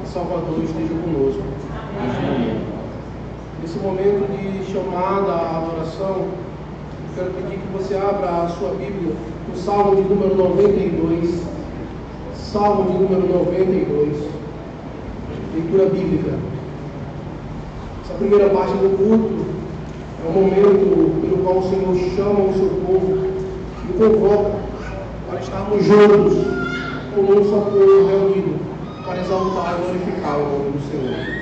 Salvador esteja conosco neste momento. Nesse momento de chamada à adoração, eu quero pedir que você abra a sua Bíblia no Salmo de número 92. Salmo de número 92. Leitura bíblica. Essa primeira parte do culto é um momento pelo qual o Senhor chama o seu povo e o convoca para estarmos juntos, como um só povo reunido, para exaltar e glorificar o nome do Senhor.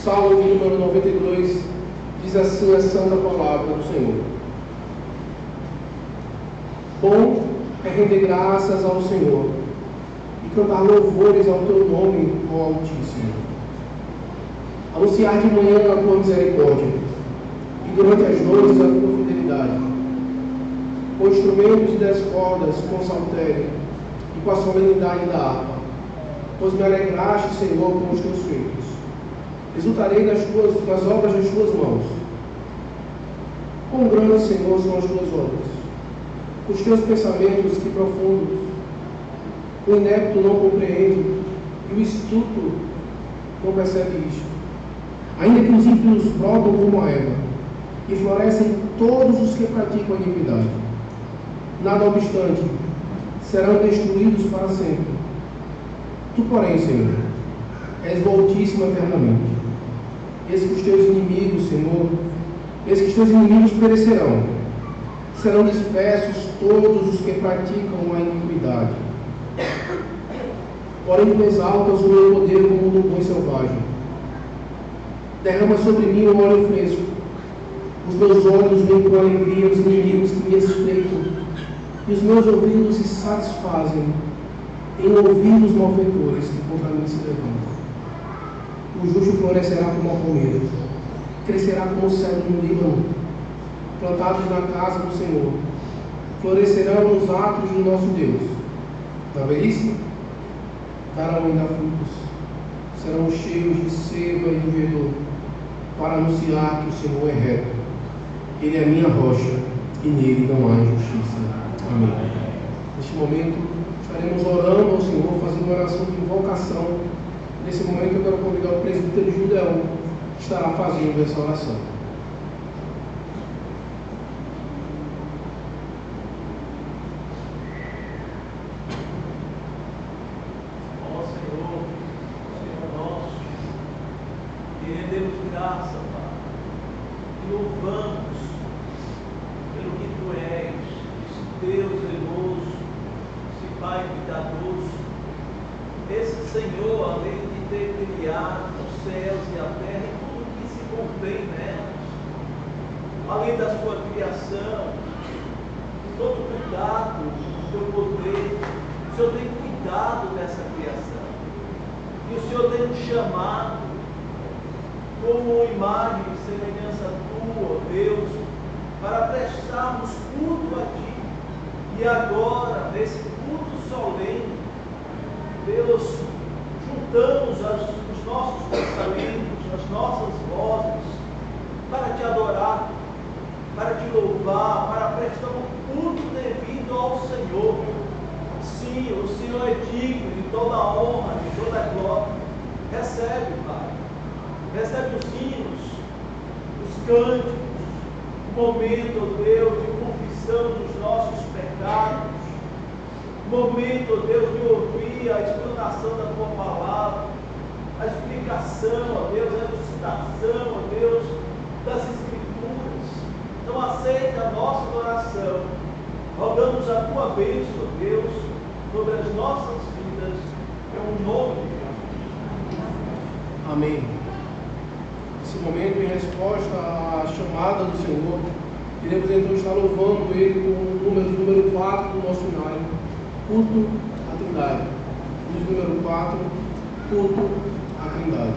Salmo de número 92 diz assim a santa palavra do Senhor. Bom é render graças ao Senhor e cantar louvores ao teu nome, ó Altíssimo. Anunciar de manhã a tua misericórdia e durante as noites a tua fidelidade. Com instrumentos de 10 cordas, com saltério e com a solenidade da harpa. Pois me alegraste, Senhor, com os teus feitos. Exultarei das obras das tuas mãos. Quão grandes, Senhor, são as tuas obras. Os teus pensamentos, que profundos. O inepto não compreende e o astuto não percebe isto. Ainda que os ímpios brotam como a erva e florescem todos os que praticam a iniquidade. Nada obstante, serão destruídos para sempre. Tu, porém, Senhor, és o Altíssimo eternamente. Eis que os teus inimigos, Senhor, eis que os teus inimigos perecerão. Serão dispersos todos os que praticam a iniquidade. Porém, tu exaltas o meu poder como o do boi selvagem. Derrama sobre mim um óleo fresco. Os meus olhos veem com alegria os inimigos que me espreitam, e os meus ouvidos se satisfazem em ouvir os malfeitores que contra mim se levantam. O justo florescerá como a palmeira, crescerá como o cedro no Líbano, plantados na casa do Senhor, florescerão nos atos do nosso Deus. Na velhice, darão ainda frutos, serão cheios de seiva e de verdor, para anunciar que o Senhor é reto. Ele é a minha rocha, e nele não há injustiça. Amém. Neste momento, estaremos orando ao Senhor, fazendo uma oração de invocação. Nesse momento, eu quero convidar o presbítero Judeão, que estará fazendo essa oração. Ó Senhor nosso, e rendemos graça, Pai, e louvamos pelo que Tu és, Deus zeloso, esse Pai cuidadoso, esse Senhor, além de ter criado os céus e a terra e tudo que se contém nelas, além da sua criação, todo cuidado, o Teu poder, o Senhor tem cuidado dessa criação, e o Senhor tem nos chamado como imagem e semelhança Tua, ó Deus, para prestarmos culto a Ti. E agora, nesse culto solene, Deus, juntamos os nossos pensamentos, as nossas vozes, para Te adorar, para Te louvar, para prestar um culto devido ao Senhor. Sim, o Senhor é digno de toda a honra, de toda a glória. Recebe, Pai. Recebe os hinos, os cânticos, o momento, ó Deus, de confissão dos nossos pecados, o momento, ó Deus, de ouvir a explanação da Tua palavra, a explicação, ó Deus, a elucidação, ó Deus, das Escrituras. Então aceita a nossa oração, rogamos a Tua bênção, ó Deus, sobre as nossas vidas, em nome de Jesus. Amém. Nesse momento, em resposta à chamada do Senhor, iremos então estar louvando Ele com o número 4 do nosso hinário, culto à Trindade. Número 4, culto à Trindade.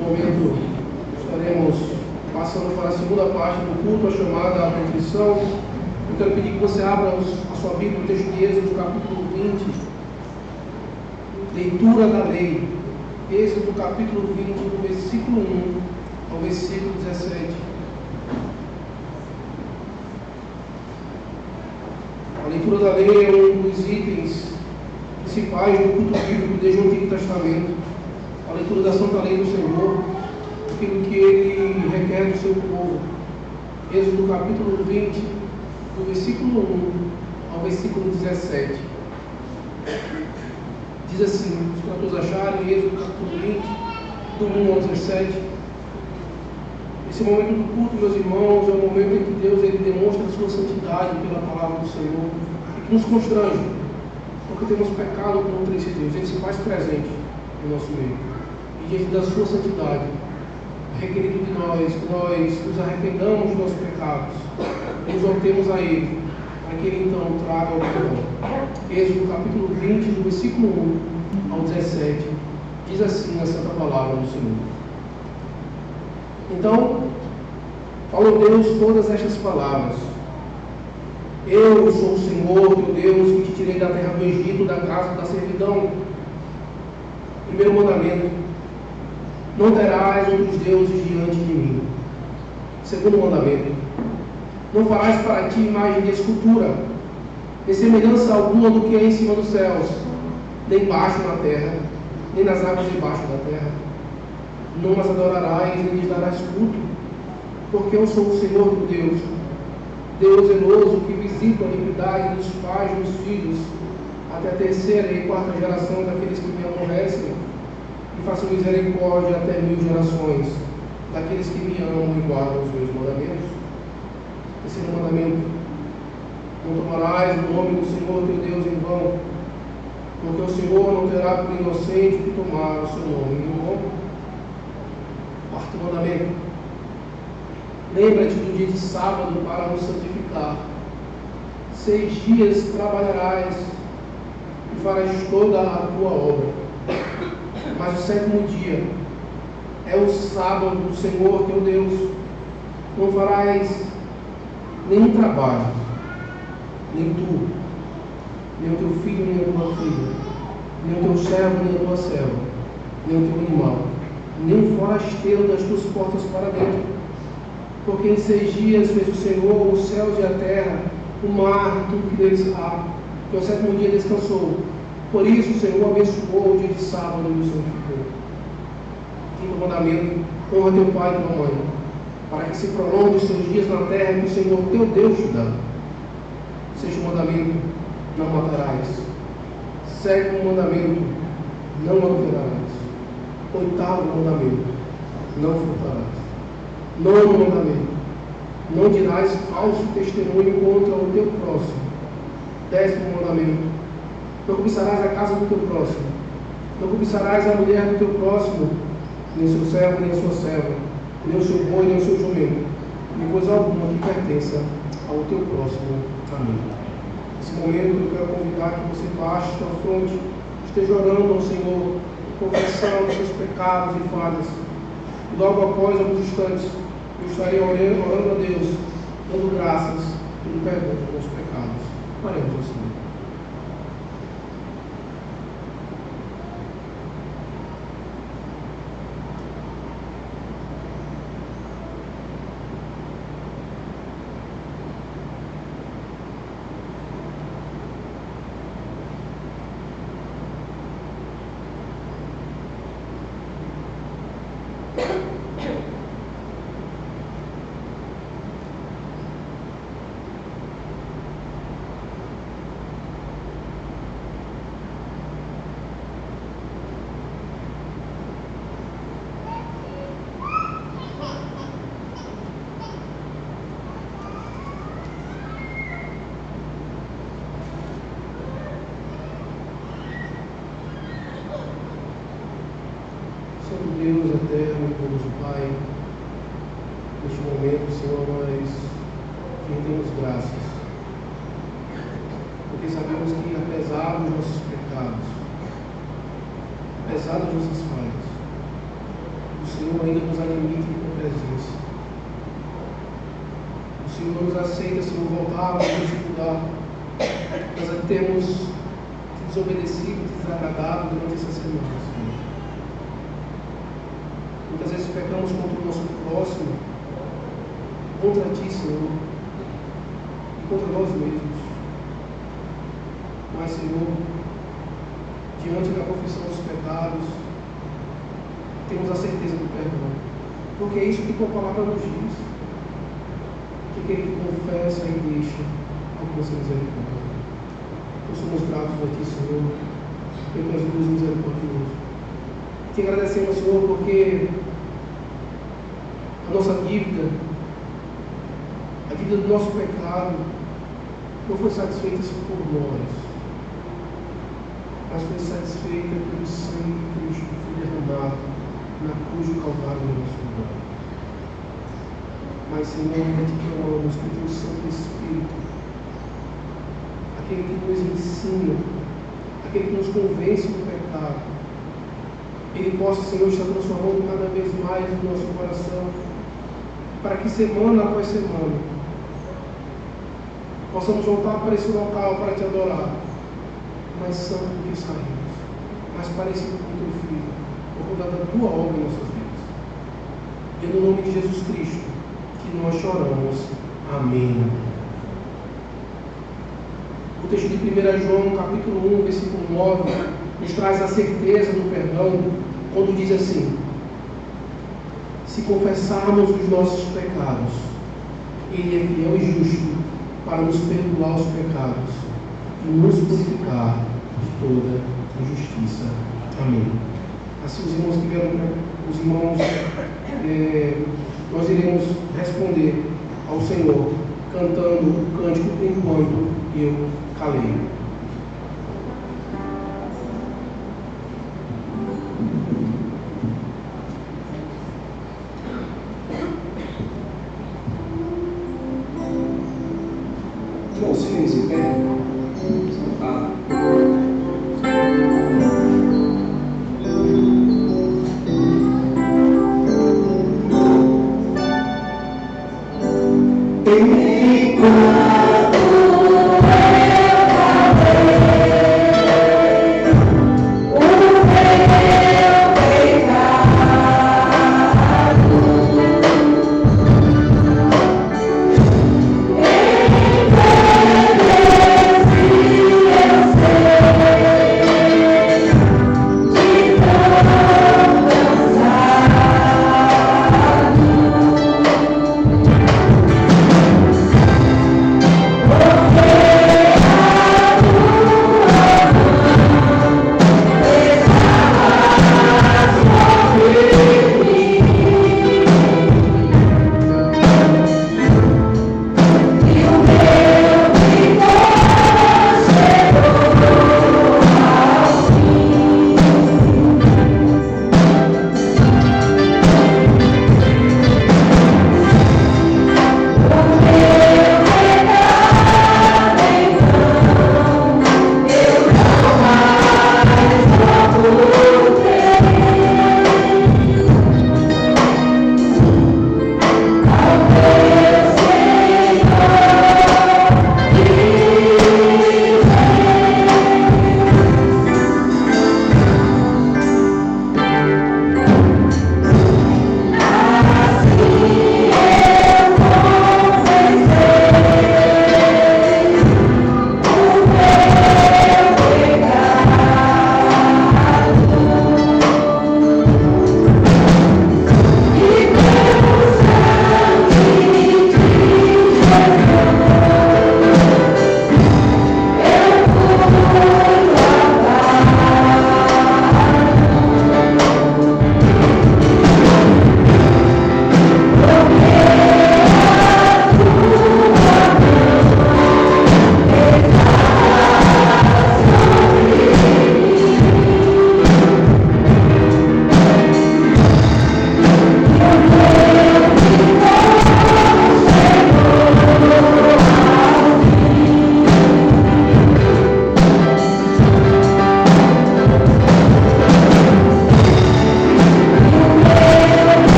momento estaremos passando para a segunda parte do culto, a chamada à contrição. Eu quero pedir que você abra a sua Bíblia, o texto de Êxodo, capítulo 20, leitura da lei. Êxodo, capítulo 20, do versículo 1 ao versículo 17. A leitura da lei é um dos itens principais do culto bíblico desde o Antigo Testamento. A leitura da Santa Lei do Senhor, aquilo que Ele requer do seu povo. Êxodo capítulo 20, do versículo 1 ao versículo 17. Diz assim, para todos acharem, Êxodo capítulo 20, do 1 ao 17. Esse momento do culto, meus irmãos, é o momento em que Deus ele demonstra a sua santidade pela palavra do Senhor e que nos constrange, porque temos pecado contra esse Deus. Ele se faz presente no nosso meio. E diante da sua santidade, é requerido de nós que nós nos arrependamos dos nossos pecados e nos voltemos a Ele, para que Ele então traga o perdão. Êxodo capítulo 20, do versículo 1 ao 17, diz assim a santa palavra do Senhor. Então, falou Deus todas estas palavras: Eu sou o Senhor, teu Deus, que te tirei da terra do Egito, da casa da servidão. Primeiro mandamento: não terás outros deuses diante de mim. Segundo mandamento: não farás para ti imagem de escultura, nem semelhança alguma do que é em cima dos céus, nem embaixo na terra, nem nas águas debaixo da terra. Não as adorarás, nem lhes darás culto, porque eu sou o Senhor teu Deus, Deus zeloso, que visita a iniquidade dos pais e dos filhos, até a terceira e quarta geração daqueles que me aborrecem, e faço misericórdia até 1000 gerações daqueles que me amam e guardam os meus mandamentos. Terceiro mandamento: não tomarás o nome do Senhor teu Deus em vão, porque o Senhor não terá por inocente que tomar o seu nome em vão. Quarto mandamento: lembra-te do dia de sábado para o santificar. 6 dias trabalharás e farás toda a tua obra, mas o 7º dia é o sábado do Senhor teu Deus. Não farás nenhum trabalho, nem tu, nem o teu filho, nem a tua filha, nem o teu servo, nem a tua serva, nem o teu animal, nem o forasteiro das tuas portas para dentro. Porque em 6 dias fez o Senhor os céus e a terra, o mar, tudo que deles há, e ao 7º dia descansou. Por isso o Senhor abençoou o dia de sábado e o santificou. Quinto mandamento: honra teu pai e tua mãe, para que se prolongue os teus dias na terra que o Senhor teu Deus te dá. Sexto mandamento: não matarás. 7º mandamento: não adulterarás. 8º mandamento: não furtarás. 9º mandamento: não dirás falso testemunho contra o teu próximo. 10º mandamento: não cobiçarás a casa do teu próximo. Não cobiçarás a mulher do teu próximo, nem o seu servo, nem a sua serva, nem o seu boi, nem o seu jumento, nem coisa alguma que pertença ao teu próximo. Amém. Nesse momento eu quero convidar que você baixe sua fronte, esteja orando ao Senhor, confessando seus pecados e falhas. E logo após alguns instantes, eu estarei orando a Deus, dando graças pelo perdão dos meus pecados. Oremos ao Senhor. Santo Deus eterno e bondoso Pai, neste momento, Senhor, nós te rendemos graças, porque sabemos que apesar dos nossos pecados, apesar das nossas falhas, o Senhor ainda nos alimenta com presença. O Senhor não nos aceita, Senhor, voltar para nos dificuldar. Nós temos desobedecido, desagradado durante essa semana, Senhor. Muitas vezes pecamos contra o nosso próximo, contra Ti, Senhor, e contra nós mesmos. Mas, Senhor, diante da confissão dos pecados, temos a certeza do perdão. Porque é isso que Tua palavra nos diz. Que aquele que confessa e deixa alcança misericórdia. Nós somos gratos a Ti, Senhor, pelo és Deus misericordioso. Te agradecemos, Senhor, porque a nossa dívida, a dívida do nosso pecado, não foi satisfeita por nós, mas foi satisfeita pelo sangue de Cristo que foi derramado na cruz do Calvário do nosso lugar. Mas, Senhor, nós te clamamos que o Teu Santo Espírito, aquele que nos ensina, aquele que nos convence do pecado, Ele possa, Senhor, estar transformando cada vez mais o nosso coração, para que semana após semana possamos voltar para esse local para Te adorar, mais santo do que saímos, mais parecido com o Teu Filho, por conta da Tua obra em nossas vidas. E no nome de Jesus Cristo que nós choramos. Amém. O texto de 1 João, capítulo 1, versículo 9, nos traz a certeza do perdão, quando diz assim: se confessarmos os nossos pecados, Ele é fiel e justo para nos perdoar os pecados e nos purificar de toda injustiça. Amém. Assim, os irmãos nós iremos responder ao Senhor cantando o cântico Enquanto Eu Calei.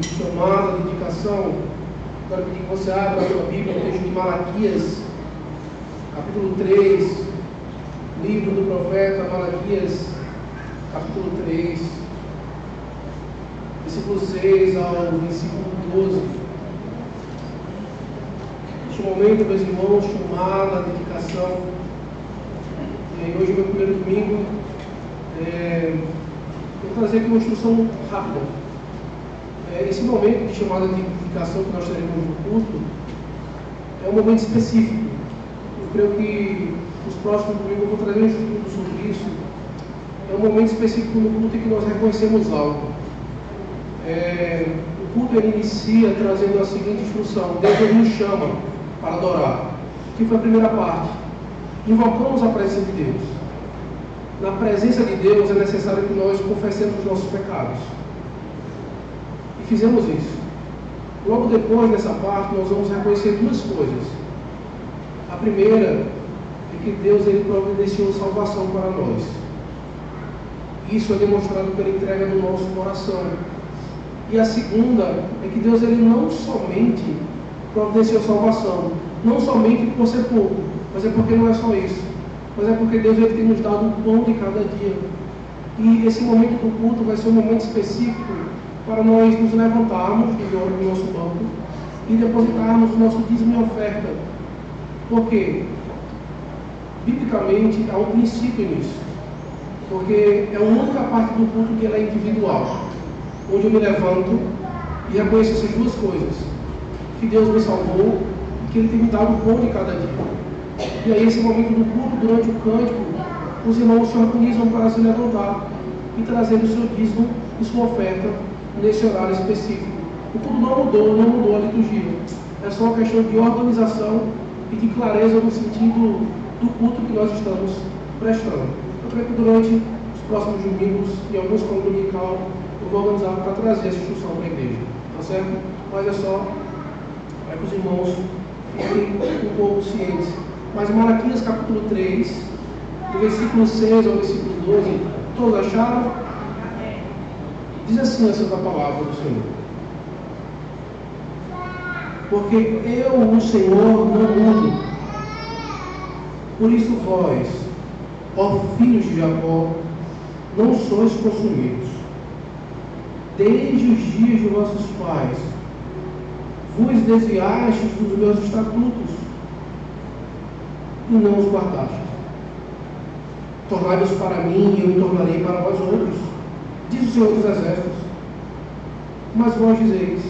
de chamada, de dedicação, quero pedir que você abra a sua Bíblia, o texto de Malaquias, capítulo 3, livro do profeta Malaquias, capítulo 3, versículo 6 ao versículo 12. Neste momento, meus irmãos, chamada, dedicação. E hoje é o meu primeiro domingo. Vou trazer aqui uma instrução rápida. Esse momento de chamada de dedicação que nós teremos no culto é um momento específico. Eu creio que nos próximos domingos eu vou trazer um estudo sobre isso. É um momento específico no culto em que nós reconhecemos algo. O culto ele inicia trazendo a seguinte instrução: Deus ele nos chama para adorar. Que foi a primeira parte. Invocamos a presença de Deus. Na presença de Deus é necessário que nós confessemos os nossos pecados. E fizemos isso. Logo depois dessa parte, nós vamos reconhecer duas coisas. A primeira é que Deus ele providenciou salvação para nós. Isso é demonstrado pela entrega do nosso coração. E a segunda é que Deus ele não somente providenciou salvação, não somente por ser pouco, mas é porque não é só isso. Mas é porque Deus ele tem nos dado o pão de cada dia. E esse momento do culto vai ser um momento específico para nós nos levantarmos do nosso banco e depositarmos o nosso dízimo e oferta. Por quê? Biblicamente há um princípio nisso. Porque é a única parte do culto que ela é individual. Onde eu me levanto e reconheço essas duas coisas. Que Deus me salvou e que Ele tem me dado o pão de cada dia. E aí, esse momento do culto, durante o cântico, os irmãos se organizam para se levantar e trazer o seu dízimo e sua oferta nesse horário específico. O culto não mudou a liturgia. É só uma questão de organização e de clareza no sentido do culto que nós estamos prestando. Eu creio que durante os próximos domingos, em alguns como dominical, eu vou organizar para trazer essa instrução para a igreja. Tá certo? Mas é só para que os irmãos fiquem um pouco cientes. Mas Malaquias capítulo 3, do versículo 6 ao versículo 12, todos acharam? Diz assim a Santa Palavra do Senhor: porque eu, o Senhor, não mudo. Por isso vós, ó filhos de Jacó, não sois consumidos. Desde os dias de vossos pais, vos desviastes dos meus estatutos e não os guardastes. Tornai-vos para mim e eu me tornarei para vós outros, diz o Senhor dos Exércitos. Mas vós dizeis: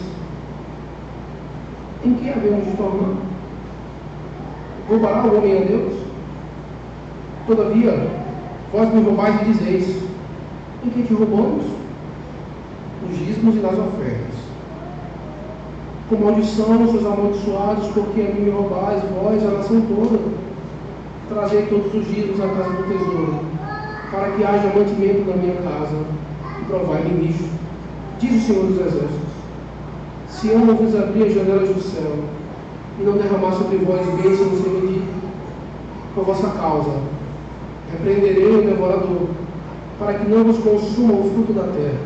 em que havemos de tornar? Roubará o homem a Deus? Todavia, vós me roubais e dizeis: em que te roubamos? Nos dízimos e nas ofertas. Com maldição sois amaldiçoados, porque a mim me roubais, vós, a nação toda. Trazei todos os dízimos à casa do tesouro, para que haja mantimento na minha casa, e provai-me nisto, diz o Senhor dos Exércitos. Se eu não vos abrir as janelas do céu, e não derramar sobre vós bênçãos sem medir, por vossa causa, repreenderei o devorador, para que não vos consuma o fruto da terra.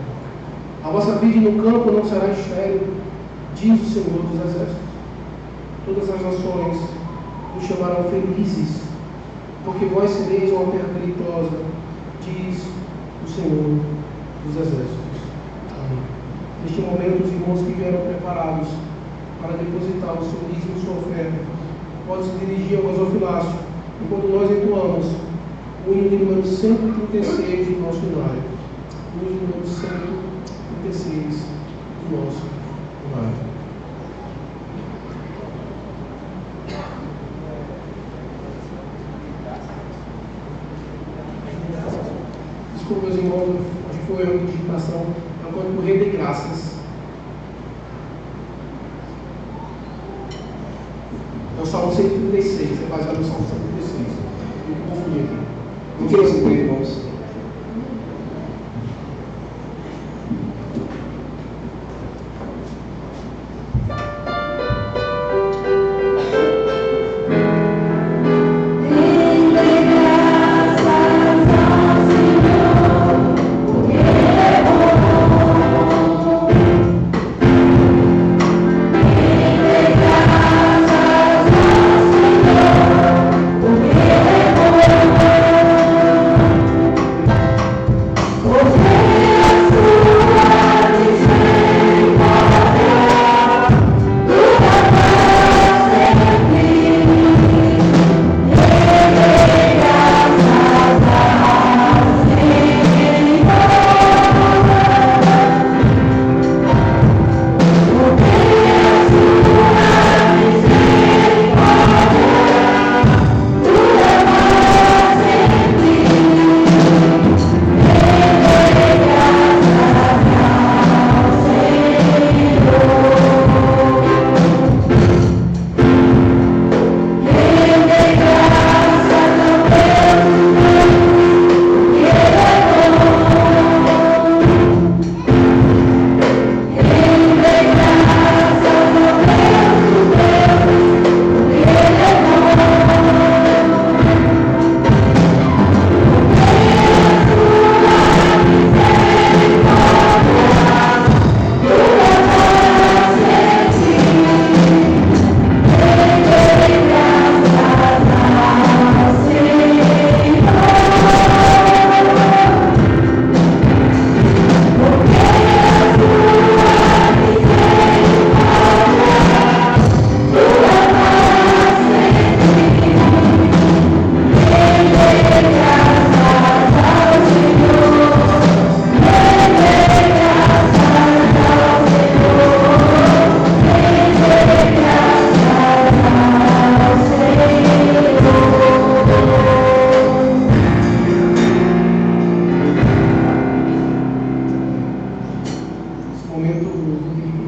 A vossa vide no campo não será estéril, diz o Senhor dos Exércitos. Todas as nações vos chamarão felizes, porque vós sereis uma terra deleitosa, diz o Senhor dos Exércitos. Amém. Neste momento, os irmãos que vieram preparados para depositar o seu dízimo e sua oferta podem se dirigir ao gasofilácio, enquanto nós entoamos o hino de número 136 do nosso hinário. O hino de número 136 do nosso hinário. Desculpa, meus irmãos, acho que foi a digitação. É o cântico Rei de Graças. É o Salmo 136, é baseado no Salmo 136. Eu me confundi aqui. O que você tem, irmãos?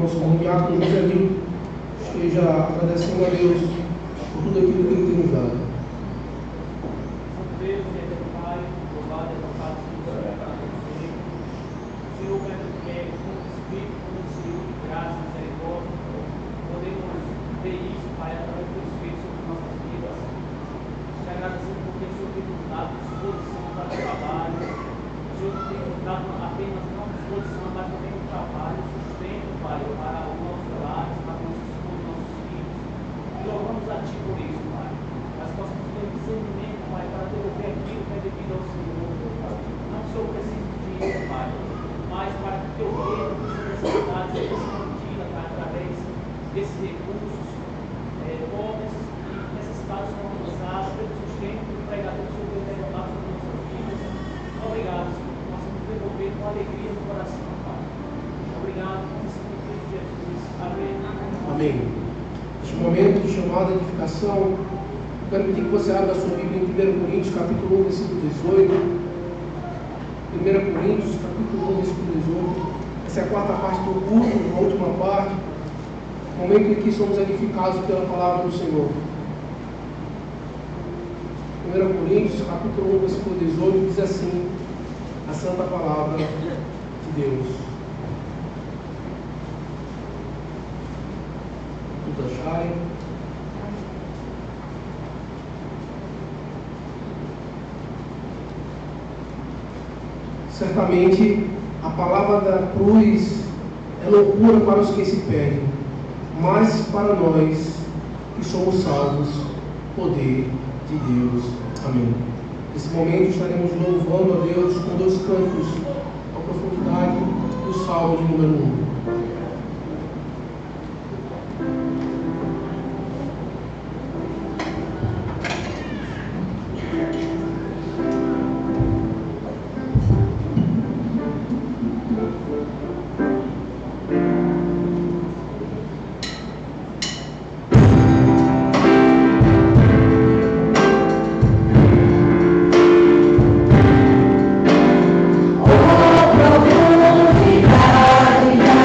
nosso irmão Diácono José Nil esteja agradecendo a Deus por tudo aquilo que Ele tem nos dado. Deus, Pai, louvado e exaltado seja o para você. Senhor, com o Espírito, com o Senhor de graça, misericórdia, podemos ver isso, Pai, através do Espírito sobre nossas vidas. Te agradecemos porque o Senhor tem nos dado disposição para o trabalho. O Senhor tem nos dado apenas não disposição, mas também o trabalho, o sustento, Pai, para os nossos lares, para os nossos esposos, nossos filhos. E louvamos a Ti por isso, Pai. Mas possamos ter discernimento, Pai, para devolver aquilo que é devido ao Senhor. Não que o Senhor precise de dinheiro, Pai, mas para que o Teu reino, que sua necessidade seja respondida, Pai, através desses recursos, pobres e necessitados como alcançados, pelo sustento do pregador que o Senhor tem derramado sobre nossas vidas. Obrigado, Senhor, que nós vamos devolver com alegria no coração, Pai. Obrigado, por esse Cristo Jesus. Amém. Amém. Neste momento de chamada de edificação, eu quero pedir que você abra a sua Bíblia em 1 Coríntios, capítulo 1, versículo 18. 1 Coríntios, capítulo 1, versículo 18. Essa é a quarta parte do culto, a última parte. Momento em que somos edificados pela palavra do Senhor. 1 Coríntios, capítulo 1, versículo 18, diz assim: a santa palavra de Deus. Tudo acharem? Certamente, a palavra da cruz é loucura para os que se perdem, mas para nós que somos salvos, poder de Deus. Amém. Nesse momento estaremos louvando a Deus com 2 cantos, a profundidade do Salmo de número 1. Profundidade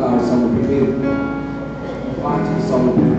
cantar o Salmo 1, parte do Salmo 1.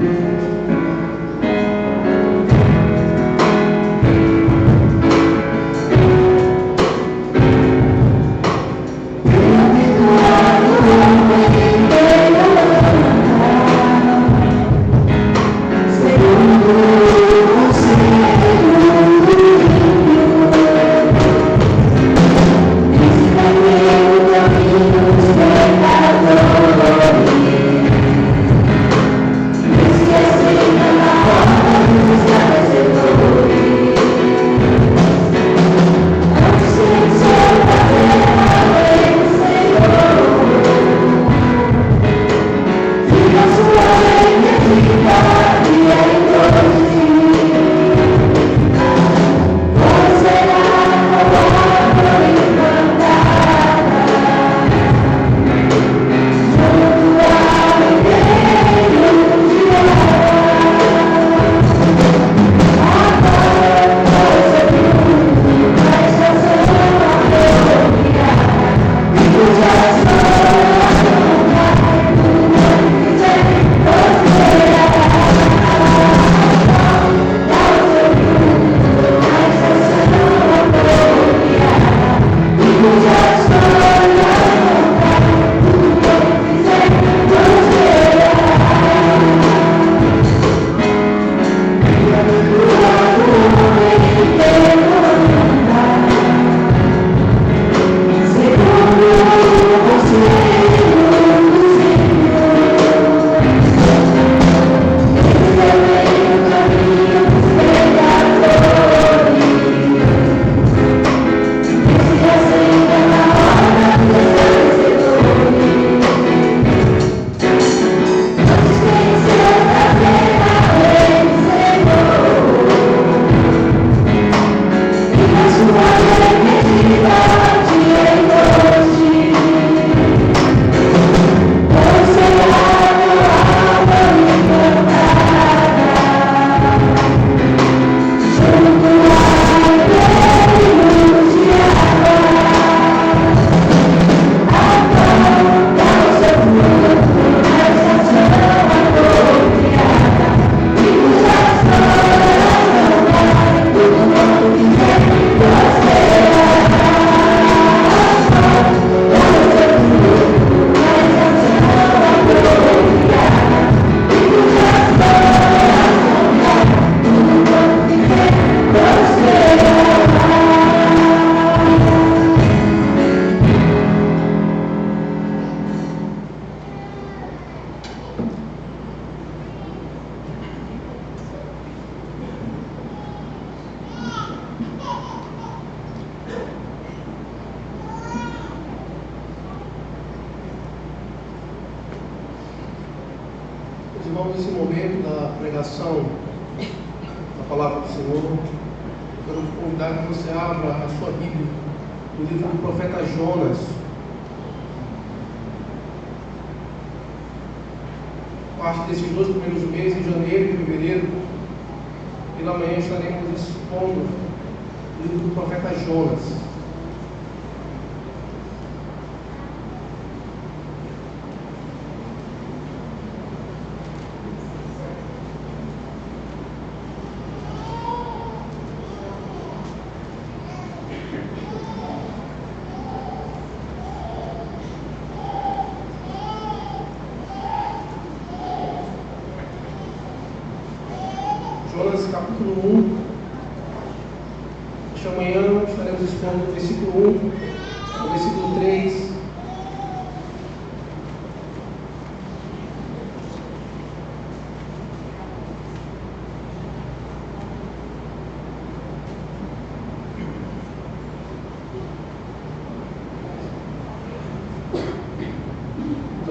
Irmãos, nesse momento da pregação da palavra do Senhor, eu quero te convidar que você abra a sua Bíblia no livro do profeta Jonas. Parte desses 2 primeiros meses, janeiro e fevereiro, pela manhã estaremos expondo o livro do profeta Jonas. Jonas capítulo 1. Esta manhã estaremos expondo do versículo 1 ao versículo 3.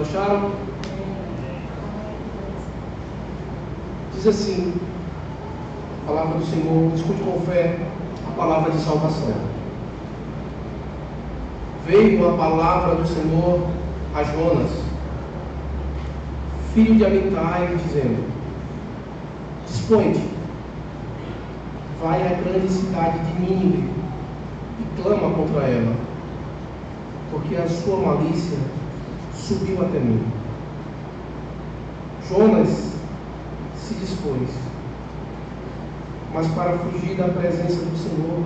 Acharam? Diz assim a palavra do Senhor: escute com fé a palavra de salvação. Veio a palavra do Senhor a Jonas, filho de Amitai, dizendo: dispõe-te, vai à grande cidade de Nínive e clama contra ela, porque a sua malícia subiu até mim. Jonas se dispôs, mas para fugir da presença do Senhor,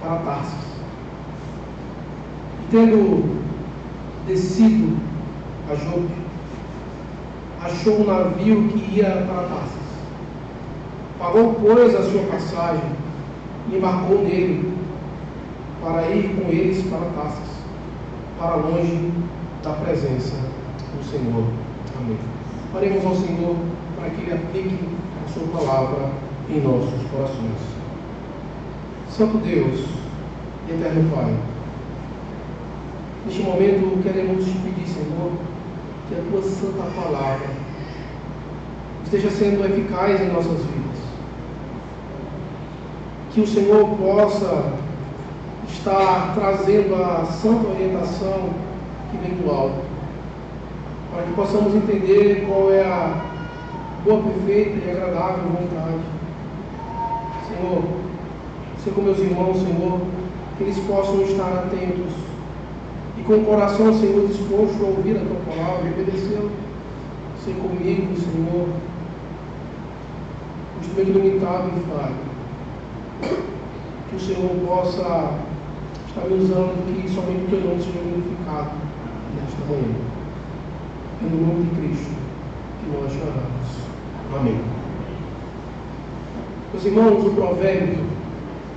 para Tarsis. E tendo descido a Jope, achou um navio que ia para Tarsis. Pagou, pois, a sua passagem e embarcou nele para ir com eles para Tarsis, para longe da presença do Senhor. Amém. Oremos ao Senhor para que Ele aplique a sua palavra em nossos corações. Santo Deus e eterno Pai, neste momento queremos te pedir, Senhor, que a tua santa palavra esteja sendo eficaz em nossas vidas. Que o Senhor possa estar trazendo a santa orientação que vem do alto, para que possamos entender qual é a boa, perfeita e agradável vontade. Senhor, ser com meus irmãos, Senhor, que eles possam estar atentos e com o coração, Senhor, disposto a ouvir a tua palavra e obedecê-la. Ser comigo, Senhor, o instrumento limitado e falho. Que o Senhor possa estar me usando, que somente o teu nome seja glorificado nesta manhã. É no nome de Cristo que nós oramos. Amém. Meus irmãos, o provérbio,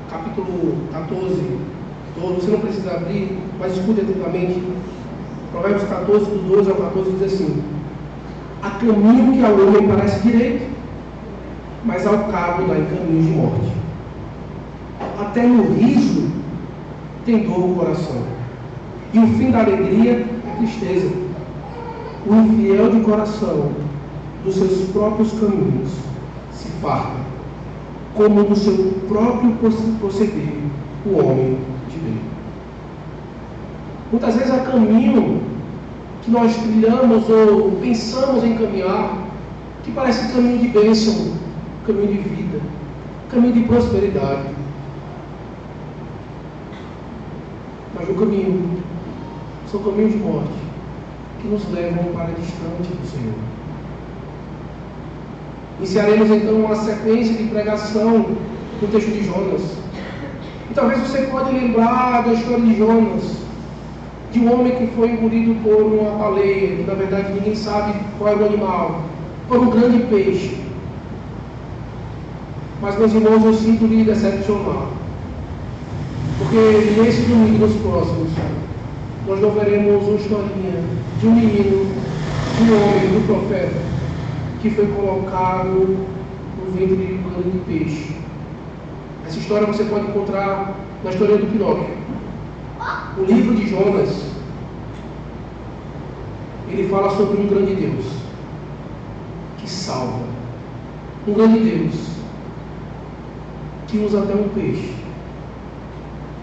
capítulo 14, você não precisa abrir, mas escute atentamente. Provérbios 14, do 12 ao 14, diz assim: há caminho que ao homem parece direito, mas ao cabo dá em caminhos de morte. Até no riso tem dor o coração, e o fim da alegria é tristeza. O infiel de coração dos seus próprios caminhos se farta, como do seu próprio proceder o homem de bem. Muitas vezes há caminho que nós trilhamos ou pensamos em caminhar, que parece caminho de bênção, caminho de vida, caminho de prosperidade. Mas o caminho são caminhos de morte, que nos levam para distante do Senhor. Iniciaremos então uma sequência de pregação no texto de Jonas. E talvez você pode lembrar da história de Jonas, de um homem que foi engolido por uma baleia, que na verdade ninguém sabe qual é o animal, por um grande peixe. Mas, meus irmãos, eu sinto lhe decepcionar, porque nesse domingo, nos próximos, nós não veremos uma historinha de um menino, de um homem, do profeta, que foi colocado no ventre de um grande peixe. Essa história você pode encontrar na história do Pinóquio. O livro de Jonas, ele fala sobre um grande Deus que salva, um grande Deus que usa até um peixe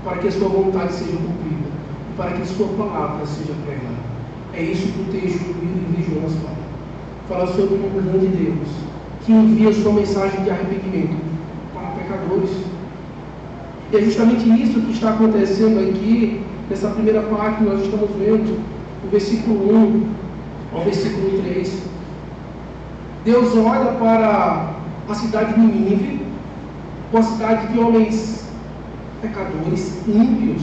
para que a sua vontade seja cumprida, para que a sua palavra seja pregada. É isso que o texto do livro de Jonas fala. Fala sobre um grande Deus que envia sua mensagem de arrependimento para pecadores. E é justamente isso que está acontecendo aqui, nessa primeira parte que nós estamos vendo, do versículo 1 ao versículo 3. Deus olha para a cidade de Nínive, uma cidade de homens pecadores, ímpios,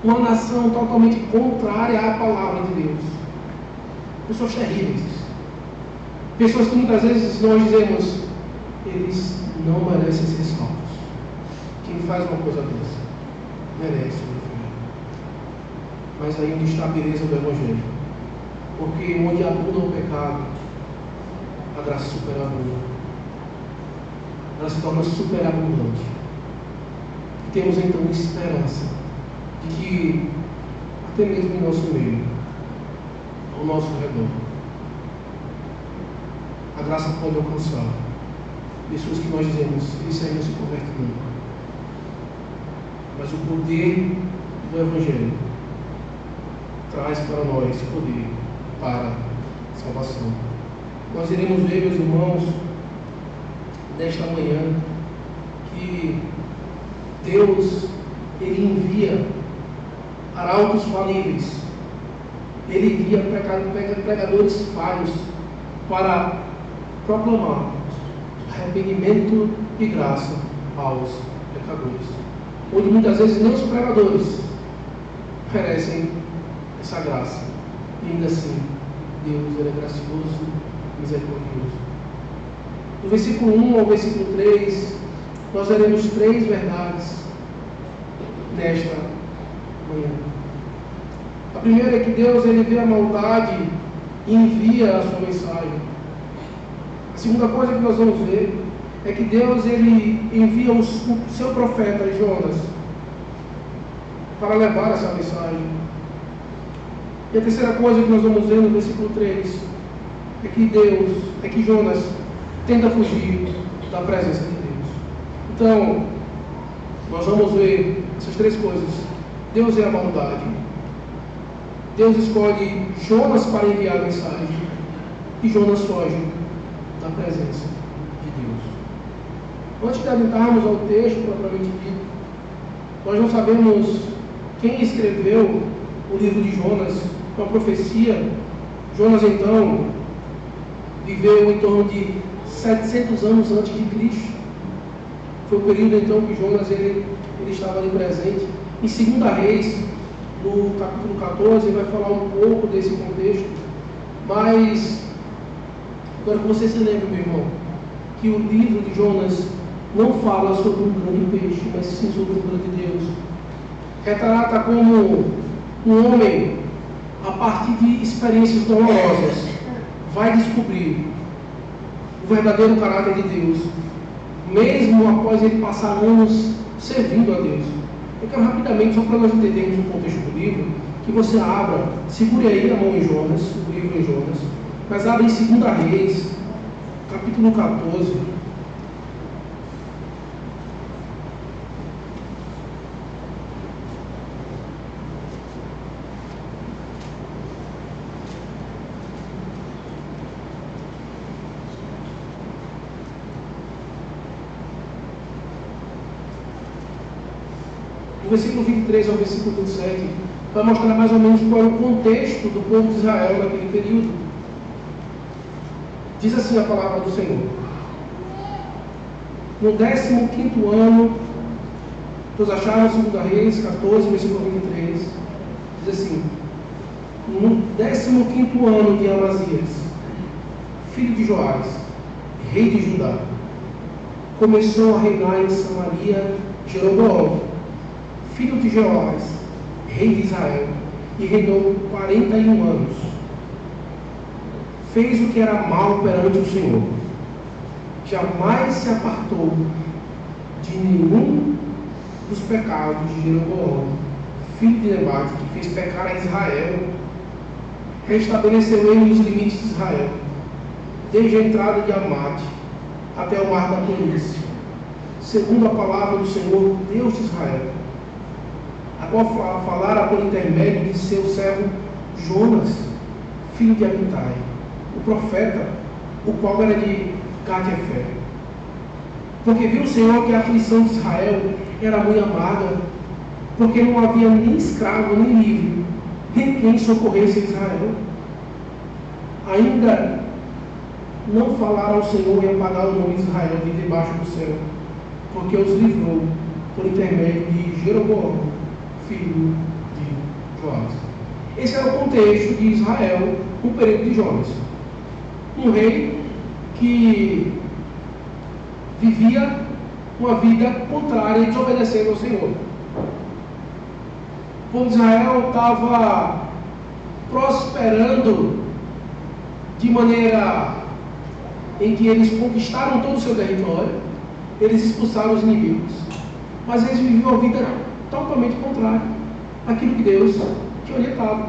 uma nação totalmente contrária à palavra de Deus. Pessoas terríveis. Pessoas que muitas vezes nós dizemos, eles não merecem ser salvos. Quem faz uma coisa dessa merece o inferno. Mas ainda está a beleza do Evangelho. Porque onde abunda o pecado, a graça superabunda. Ela se torna superabundante. E temos então esperança de que, até mesmo em nosso meio, ao nosso redor, a graça pode alcançar pessoas que nós dizemos, isso aí não se converte nunca. Mas o poder do Evangelho traz para nós poder para a salvação. Nós iremos ver, meus irmãos, nesta manhã, que Deus, Ele envia arautos falíveis, Ele envia pregadores falhos, para proclamar arrependimento e graça aos pecadores, onde muitas vezes nem os pregadores merecem essa graça, e ainda assim Deus é gracioso, misericordioso. Do versículo 1 ao versículo 3, nós veremos 3 verdades nesta manhã. A primeira é que Deus, ele vê a maldade e envia a sua mensagem. A segunda coisa que nós vamos ver é que Deus, ele envia o seu profeta Jonas para levar essa mensagem. E a terceira coisa que nós vamos ver no versículo 3 é que Jonas tenta fugir da presença de Deus. Então, nós vamos ver essas 3 coisas. Deus é a maldade. Deus escolhe Jonas para enviar a mensagem. E Jonas foge da presença de Deus. Antes de adentrarmos ao texto propriamente dito, nós não sabemos quem escreveu o livro de Jonas, uma profecia. Jonas, então, viveu em torno de 700 anos antes de Cristo. Foi o período, então, que Jonas ele estava ali presente. Em 2 Reis, no capítulo 14, ele vai falar um pouco desse contexto. Mas, agora que você se lembra, meu irmão, que o livro de Jonas não fala sobre um grande peixe, mas sim sobre um grande Deus. Retrata como um homem, a partir de experiências dolorosas, vai descobrir o verdadeiro caráter de Deus, mesmo após ele passar anos servindo a Deus. Eu quero rapidamente, só para nós entendermos o contexto do livro, que você abra, segure aí a mão em Jonas, o livro em Jonas, mas abra em 2 Reis, capítulo 14. Do versículo 23 ao versículo 27, vai mostrar mais ou menos qual é o contexto do povo de Israel naquele período. Diz assim a palavra do Senhor: no 15º ano, todos acharam 2 Reis 14, versículo 23, diz assim: no 15º ano de Amazias, filho de Joás, rei de Judá, começou a reinar em Samaria Jeroboão, filho de Joás, rei de Israel, e reinou 41 anos. Fez o que era mal perante o Senhor. Jamais se apartou de nenhum dos pecados de Jeroboão, filho de Nebate, que fez pecar a Israel. Restabeleceu ele os limites de Israel, desde a entrada de Amate até o mar da planície, segundo a palavra do Senhor, Deus de Israel, a qual falara por intermédio de seu servo Jonas, filho de Amitai, o profeta, o qual era de Gad-Efé. Porque viu o Senhor que a aflição de Israel era muito amarga, porque não havia nem escravo, nem livre, nem quem socorresse Israel. Ainda não falaram ao Senhor em apagar o nome de Israel de debaixo do céu, porque os livrou por intermédio de Jeroboão, filho de Joás. Esse era o contexto de Israel no período de Jonas. Um rei que vivia uma vida contrária e desobedecendo ao Senhor. O povo de Israel estava prosperando de maneira em que eles conquistaram todo o seu território, eles expulsaram os inimigos, mas eles viviam uma vida totalmente contrária àquilo que Deus tinha orientado.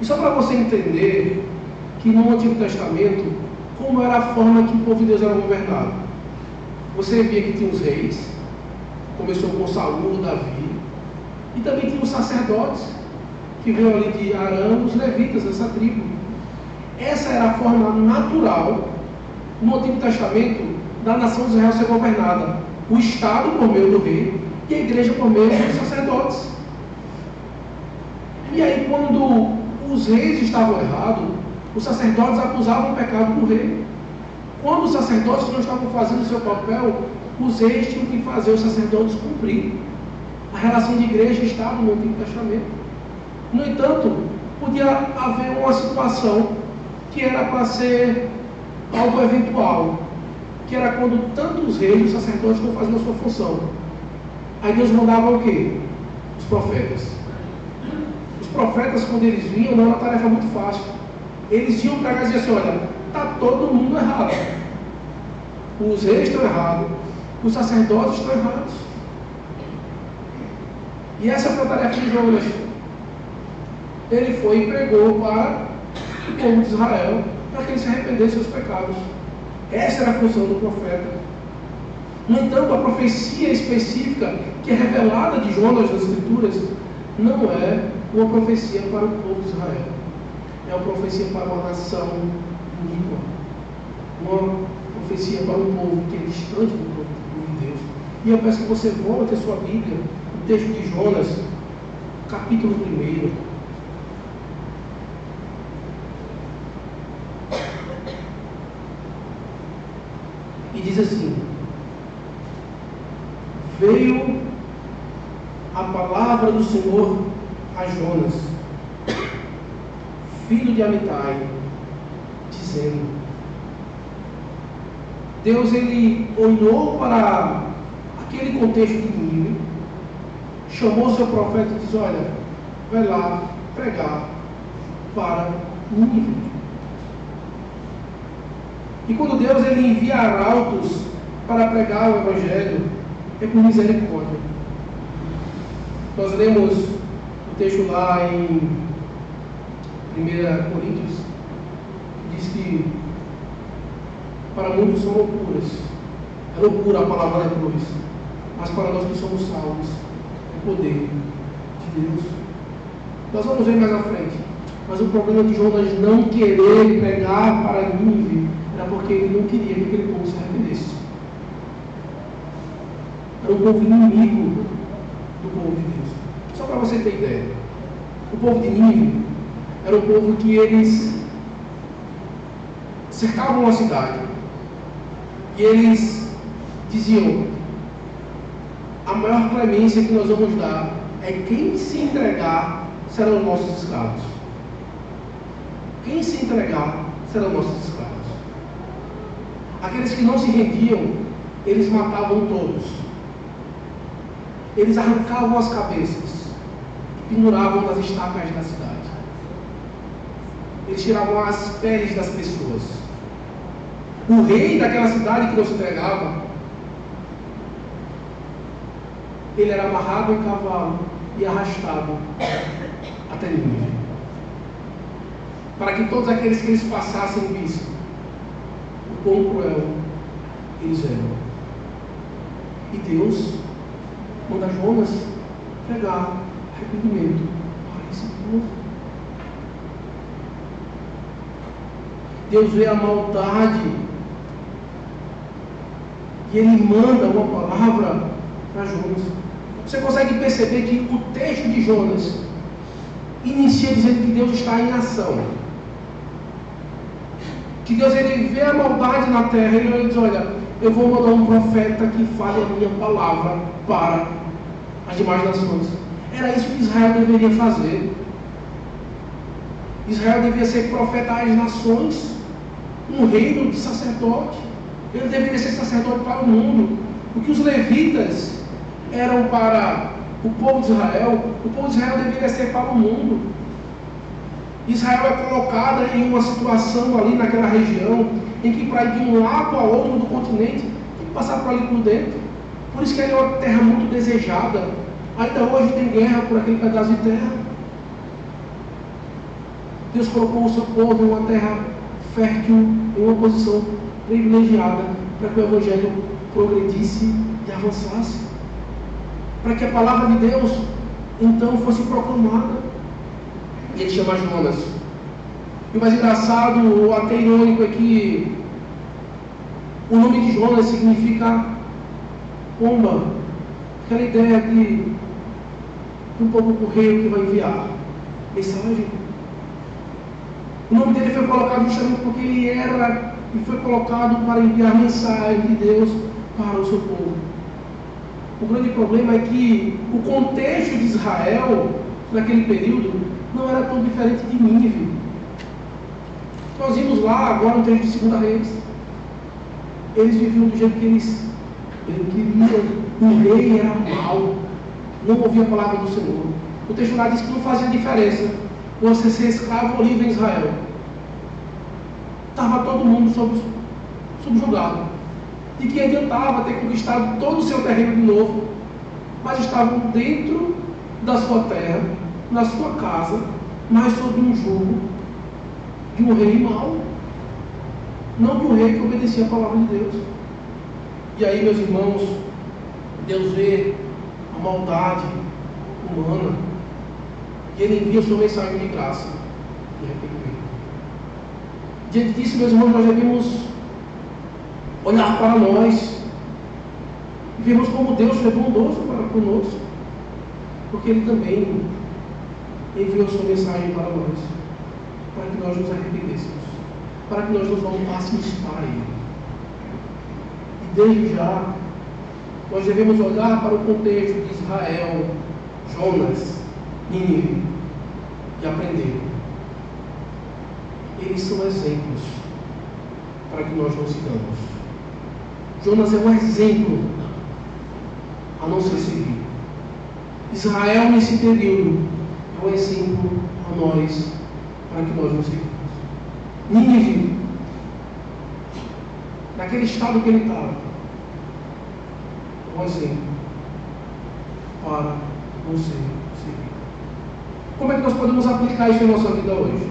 E só para você entender que no Antigo Testamento, como era a forma que o povo de Deus era governado. Você via que tinha os reis, começou com Saul, Davi, e também tinha os sacerdotes, que veio ali de Arão, os levitas dessa tribo. Essa era a forma natural, no Antigo Testamento, da nação de Israel ser governada. O Estado por meio do rei e a igreja por meio dos sacerdotes. E aí, quando os reis estavam errados, Os sacerdotes acusavam o pecado do rei. Quando os sacerdotes não estavam fazendo o seu papel, os reis tinham que fazer os sacerdotes cumprir. A relação de igreja estava no Antigo Testamento. No entanto, podia haver uma situação que era para ser algo eventual, que era quando tanto os reis e os sacerdotes estão fazendo a sua função. Aí Deus mandava o quê? Os profetas. Os profetas, quando eles vinham, não era uma tarefa muito fácil. Eles iam para cá e diziam assim: olha, está todo mundo errado. Os reis estão errados, os sacerdotes estão errados. E essa foi a tarefa de Jonas. Ele foi e pregou para o povo de Israel, para que eles se arrependessem dos seus pecados. Essa era a função do profeta. No entanto, a profecia específica que é revelada de Jonas nas Escrituras não é uma profecia para o povo de Israel. É uma profecia para uma nação iníqua. Uma profecia para um povo que é distante do povo de Deus. E eu peço que você volte a sua Bíblia, o texto de Jonas, capítulo 1. E diz assim: veio a palavra do Senhor a Jonas, filho de Amitai, dizendo... Deus, ele olhou para aquele contexto de Nínive, chamou seu profeta e disse: olha, vai lá pregar para Nínive. E quando Deus ele envia arautos para pregar o Evangelho, é por misericórdia. Nós lemos o texto lá em 1 Coríntios, que diz que para muitos são loucuras. É loucura a palavra da cruz, mas para nós que somos salvos, é poder de Deus. Nós vamos ver mais à frente. Mas o problema de Jonas não querer pregar para Nínive era porque ele não queria que aquele povo se arrependesse. Era um povo inimigo do povo de Deus. Só para você ter ideia, o povo de Nínive era um povo que eles cercavam a cidade e eles diziam: a maior clemência que nós vamos dar é quem se entregar serão os nossos escravos. Quem se entregar serão nossos escravos. Aqueles que não se rendiam, eles matavam todos. Eles arrancavam as cabeças e penduravam nas estacas da cidade. Eles tiravam as peles das pessoas. O rei daquela cidade que não se entregava, ele era amarrado em cavalo e arrastado até Nínive, para que todos aqueles que eles passassem vissem o quão cruel eles eram. E Deus manda Jonas pregar arrependimento para esse povo. Deus vê a maldade e Ele manda uma palavra para Jonas. Você consegue perceber que o texto de Jonas inicia dizendo que Deus está em ação. Que Deus ele vê a maldade na terra e ele diz: olha, eu vou mandar um profeta que fale a minha palavra para as demais nações. Era isso que Israel deveria fazer. Israel devia ser profeta às nações, um reino de sacerdote. Ele deveria ser sacerdote para o mundo. Porque os levitas eram para o povo de Israel, o povo de Israel deveria ser para o mundo. Israel é colocada em uma situação ali naquela região, em que para ir de um lado a outro do continente, tem que passar por ali por dentro. Por isso que ela é uma terra muito desejada. Ainda hoje tem guerra por aquele pedaço de terra. Deus colocou o seu povo em uma terra fértil, em uma posição privilegiada, para que o Evangelho progredisse e avançasse. Para que a palavra de Deus, então, fosse proclamada. E ele chama Jonas. E o mais engraçado, ou até irônico, é que o nome de Jonas significa pomba. Aquela ideia de um povo correio que vai enviar mensagem. O nome dele foi colocado justamente porque ele era e foi colocado para enviar a mensagem de Deus para o seu povo. O grande problema é que o contexto de Israel, naquele período, não era tão diferente de Nínive. Nós vimos lá agora no trecho de 2 Reis. Eles viviam do jeito que eles queriam. O rei era mau, não ouvia a palavra do Senhor. O texto lá diz que não fazia diferença você ser escravo ou livre em Israel. Estava todo mundo subjugado. De que adiantava ter conquistado todo o seu terreno de novo, mas estavam dentro da sua terra, na sua casa, mas sob um jugo de um rei mau. Não de um rei que obedecia a palavra de Deus. E aí, meus irmãos, Deus vê a maldade humana e Ele envia sua mensagem de graça e arrependimento. Diante disso, meus irmãos, nós devemos olhar para nós e vermos como Deus foi bondoso para conosco, porque Ele também enviou sua mensagem para nós, para que nós nos arrependêssemos, para que nós nos voltássemos para Ele. E desde já, nós devemos olhar para o contexto de Israel, Jonas, Nínive e aprender. Eles são exemplos para que nós não sigamos. Jonas é um exemplo a não ser seguido. Israel, nesse período, é um exemplo a nós para que nós não sigamos. Nínive, naquele estado que ele estava, é um exemplo para não ser seguido. Como é que nós podemos aplicar isso em nossa vida hoje?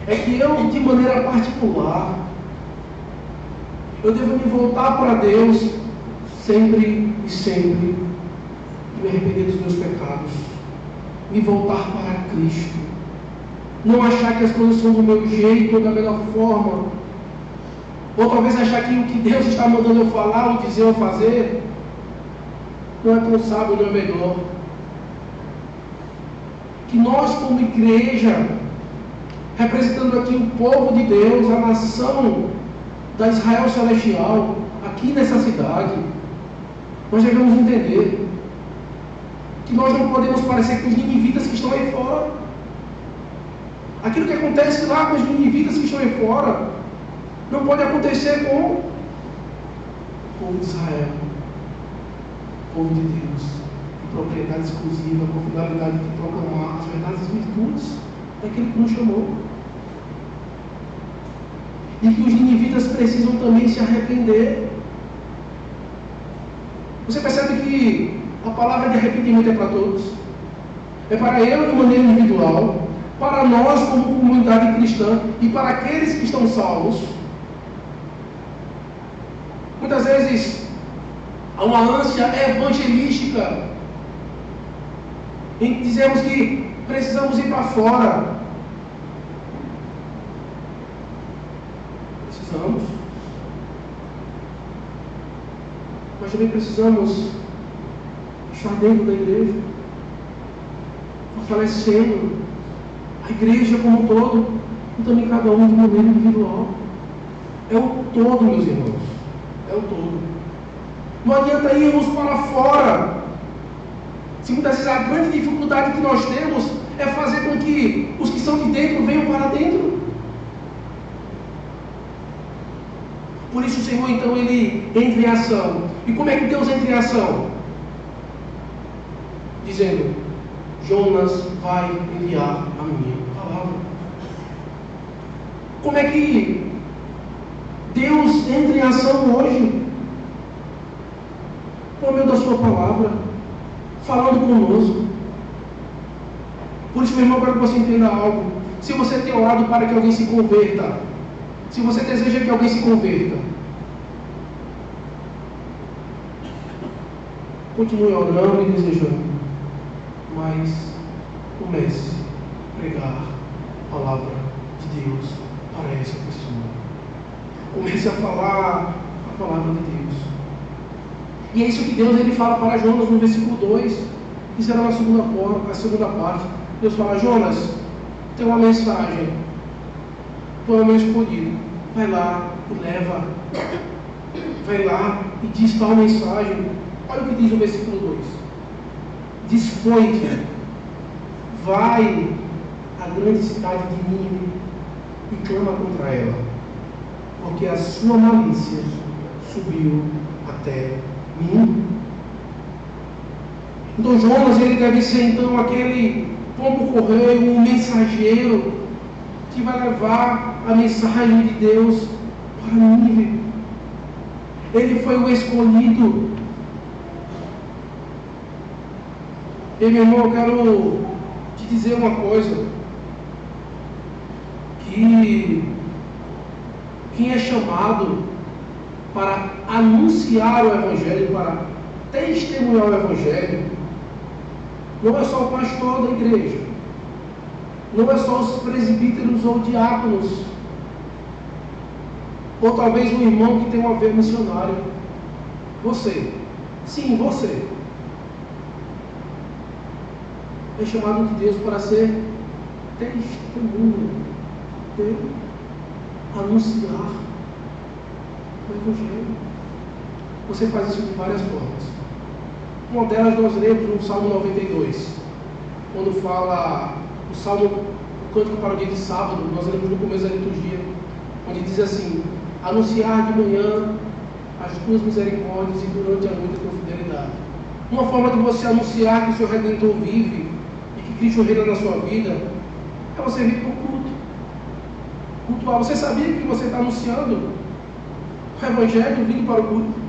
É que eu, de maneira particular, eu devo me voltar para Deus sempre e sempre, e me arrepender dos meus pecados, me voltar para Cristo, não achar que as coisas são do meu jeito ou da melhor forma, ou talvez achar que o que Deus está mandando eu falar, ou dizer ou fazer, não é tão sábio, não é melhor. Que nós, como igreja, representando aqui o povo de Deus, a nação da Israel Celestial, aqui nessa cidade, nós devemos entender que nós não podemos parecer com os ninivitas que estão aí fora. Aquilo que acontece lá com os ninivitas que estão aí fora, não pode acontecer com o povo de Israel, o povo de Deus, de propriedade exclusiva, com a finalidade de proclamar as verdades e virtudes daquele que nos chamou. E que os ninivitas precisam também se arrepender. Você percebe que a palavra de arrependimento é para todos? É para eu de maneira individual, para nós como comunidade cristã e para aqueles que estão salvos. Muitas vezes há uma ânsia evangelística em dizermos que precisamos ir para fora. Precisamos. Mas também precisamos estar dentro da igreja, fortalecendo a igreja como um todo, e também cada um de maneira individual. É o todo, meus irmãos. É o todo. Não adianta irmos para fora. Se muitas vezes a grande dificuldade que nós temos é fazer com que os que são de dentro venham para dentro. Por isso o Senhor, então, Ele entra em ação. E como é que Deus entra em ação? Dizendo: Jonas vai enviar a minha palavra. Como é que Deus entra em ação hoje? Por meio da sua palavra, falando conosco. Por isso, meu irmão, para que você entenda algo, se você tem orado para que alguém se converta, se você deseja que alguém se converta, continue orando e desejando, mas comece a pregar a palavra de Deus para essa pessoa. Comece a falar a palavra de Deus. E é isso que Deus ele fala para Jonas no versículo 2, que será a segunda parte. Deus fala: Jonas, tem uma mensagem, tu é o meu escolhido, vai lá e leva, vai lá e diz tal mensagem. Olha o que diz o versículo 2: dispõe-te, vai à grande cidade de Nínive e clama contra ela, porque a sua malícia subiu até mim. Então Jonas, ele deve ser então aquele pombo correio, um mensageiro que vai levar a mensagem de Deus para Nínive. Ele foi o escolhido. E meu irmão, eu quero te dizer uma coisa, que quem é chamado para anunciar o Evangelho, para testemunhar o Evangelho, não é só o pastor da igreja, não é só os presbíteros ou diáconos, ou talvez um irmão que tem uma veia missionária. Você, sim, você é chamado de Deus para ser testemunho dele, anunciar o Evangelho. Você faz isso de várias formas. Uma delas nós lemos no Salmo 92, quando fala o Salmo, o cântico para o dia de sábado, nós lemos no começo da liturgia, onde diz assim: anunciar de manhã as tuas misericórdias e durante a noite a tua fidelidade. Uma forma de você anunciar que o seu Redentor vive e que Cristo reina na sua vida é você vir para o culto. Cultuar. Você sabia que você está anunciando o Evangelho vindo para o culto?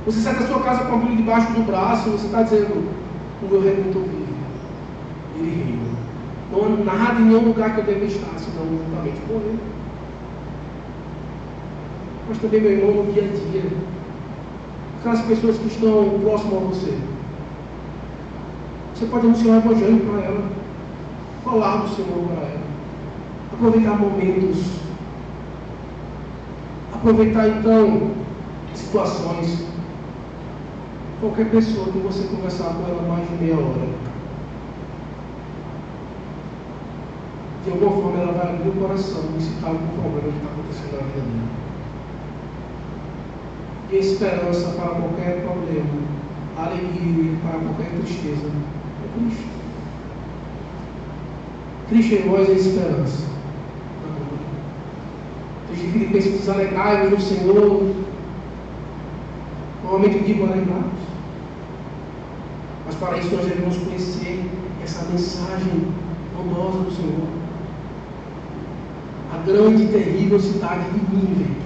Você sai da sua casa com a Bíblia debaixo do braço, você está dizendo: o meu Redentor vive, ele reina. Não há nada em nenhum lugar que eu deva estar, senão juntamente com ele. Mas também, meu irmão, no dia a dia, aquelas pessoas que estão próximas a você, você pode anunciar o Evangelho para ela, falar do Senhor para ela, aproveitar momentos, aproveitar então situações. Qualquer pessoa que você conversar com ela mais de meia hora, de alguma forma ela vai abrir o coração e citar algum problema que está acontecendo na vida dela. E a esperança para qualquer problema, a alegria para qualquer tristeza é Cristo. Cristo em nós é a esperança. Desde Filipenses diz: alegrai-vos no Senhor. Normalmente eu digo alegrai-vos. Mas para isso nós devemos conhecer essa mensagem bondosa do Senhor. A grande e terrível cidade de Nínive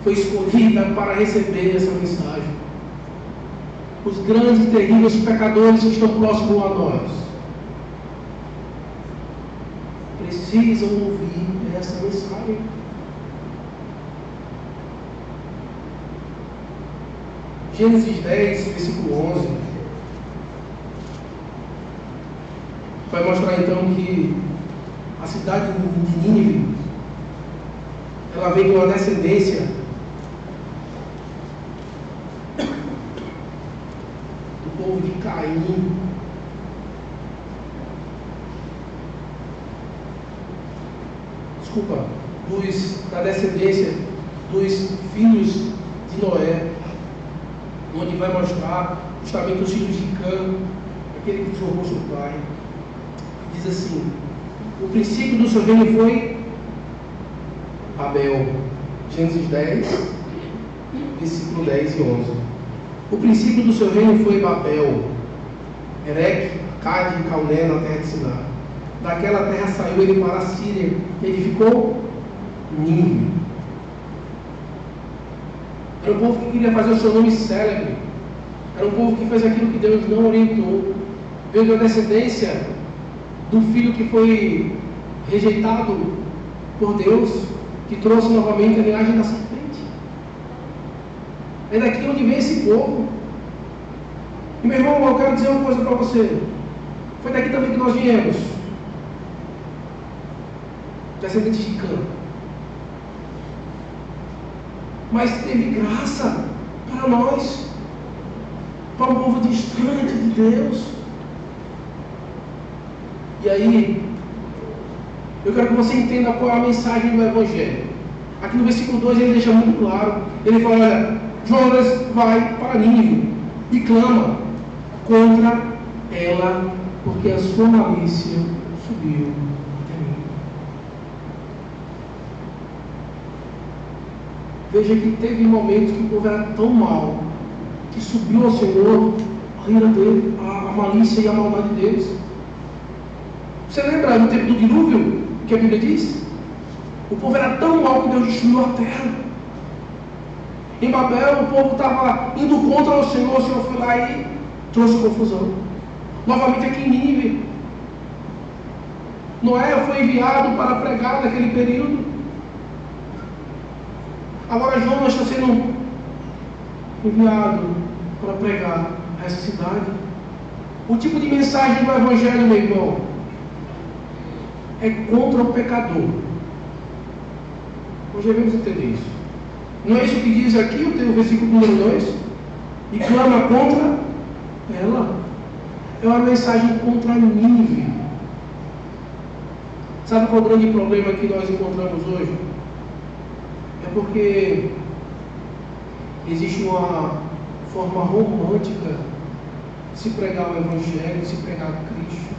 foi escolhida para receber essa mensagem. Os grandes e terríveis pecadores que estão próximos a nós precisam ouvir essa mensagem. Gênesis 10, versículo 11 vai mostrar então que a cidade de Nínive, ela vem de uma descendência do povo de Caim. Desculpa, da descendência dos filhos de Noé, onde vai mostrar justamente os filhos de Cã, aquele que desonrou seu pai. Diz assim: o princípio do seu reino foi Babel. Gênesis 10, versículo 10 e 11. O princípio do seu reino foi Babel, Ereque, Cade e Calné, na terra de Siná. Daquela terra saiu ele para a Síria e edificou Nínive. Era um povo que queria fazer o seu nome célebre. Era um povo que fez aquilo que Deus não orientou. Veio da descendência do filho que foi rejeitado por Deus, que trouxe novamente a linhagem da serpente. É daqui onde vem esse povo. E meu irmão, eu quero dizer uma coisa para você. Foi daqui também que nós viemos. Descendentes de Cã. Mas teve graça para nós, para um povo distante de Deus. E aí, eu quero que você entenda qual é a mensagem do Evangelho. Aqui no versículo 2 ele deixa muito claro. Ele fala, olha, Jonas vai para Nínive e clama contra ela, porque a sua malícia subiu até mim. Veja que teve momentos que o povo era tão mau, que subiu ao Senhor a ira dele, a malícia e a maldade deles. Você lembra no tempo do dilúvio, que a Bíblia diz? O povo era tão mau que Deus destruiu a terra. Em Babel, o povo estava indo contra o Senhor foi lá e trouxe confusão. Novamente aqui em Nínive, Noé foi enviado para pregar naquele período. Agora Jonas está sendo enviado para pregar a essa cidade. O tipo de mensagem do Evangelho, meu irmão, é contra o pecador. Nós devemos entender isso. Não é isso que diz aqui o versículo número 2? E clama contra ela. É uma mensagem contra Nínive. Sabe qual é o grande problema que nós encontramos hoje? É porque existe uma forma romântica de se pregar o Evangelho, de se pregar Cristo.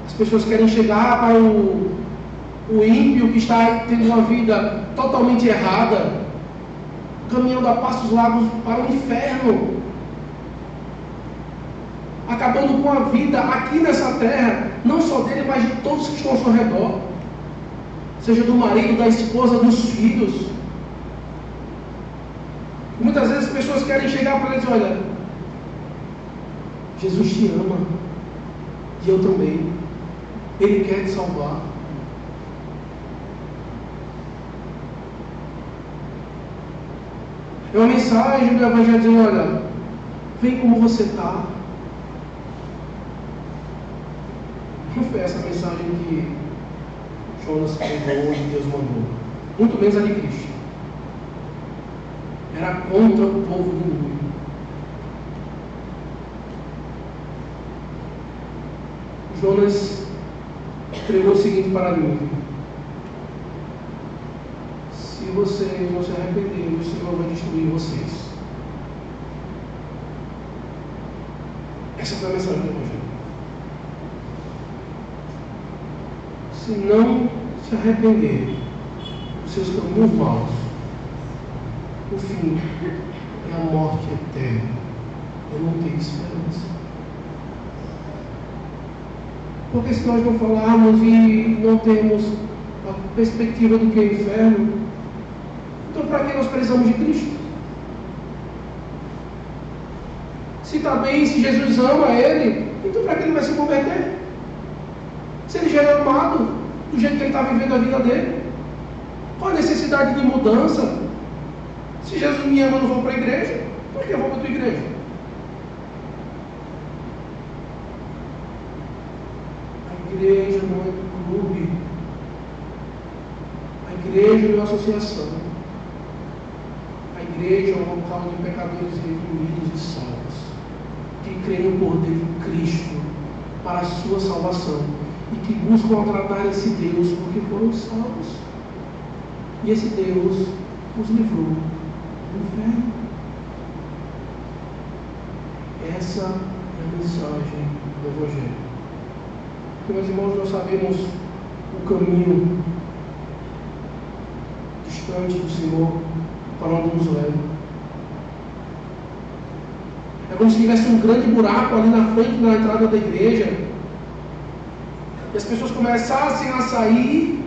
As pessoas querem chegar para o ímpio que está tendo uma vida totalmente errada, caminhando a passos largos para o inferno, acabando com a vida aqui nessa terra, não só dele, mas de todos que estão ao seu redor, seja do marido, da esposa, dos filhos. Muitas vezes as pessoas querem chegar para ele e dizer, olha, Jesus te ama, e eu também, Ele quer te salvar. É uma mensagem do Evangelho dizendo, olha, vem como você está. Não foi essa mensagem que Jonas pregou e Deus mandou. Muito menos a de Cristo. Era contra o povo do mundo. Jonas pregou o seguinte para mim: se vocês não se arrependerem, o Senhor vai destruir vocês. Essa foi a mensagem do Evangelho. Se não se arrependerem dos seus caminhos maus, o fim é a morte eterna. Eu não tenho esperança. Porque se nós não falarmos e não temos a perspectiva do que é o inferno, então para que nós precisamos de Cristo? Se está bem, se Jesus ama Ele, então para que Ele vai se converter? Se Ele já é amado do jeito que Ele está vivendo a vida dele, qual a necessidade de mudança? Se Jesus me ama, eu não vou para a igreja, por que eu vou para a tua igreja? A igreja não é um clube. A igreja não é uma associação. A igreja é um local de pecadores redimidos e salvos, que creem no poder de Cristo para a sua salvação e que buscam agradar esse Deus porque foram salvos. E esse Deus os livrou do inferno. Essa é a mensagem do Evangelho. Porque, meus irmãos, nós sabemos o caminho distante do Senhor para onde nos leva. É como se tivesse um grande buraco ali na frente, na entrada da igreja, e as pessoas começassem a sair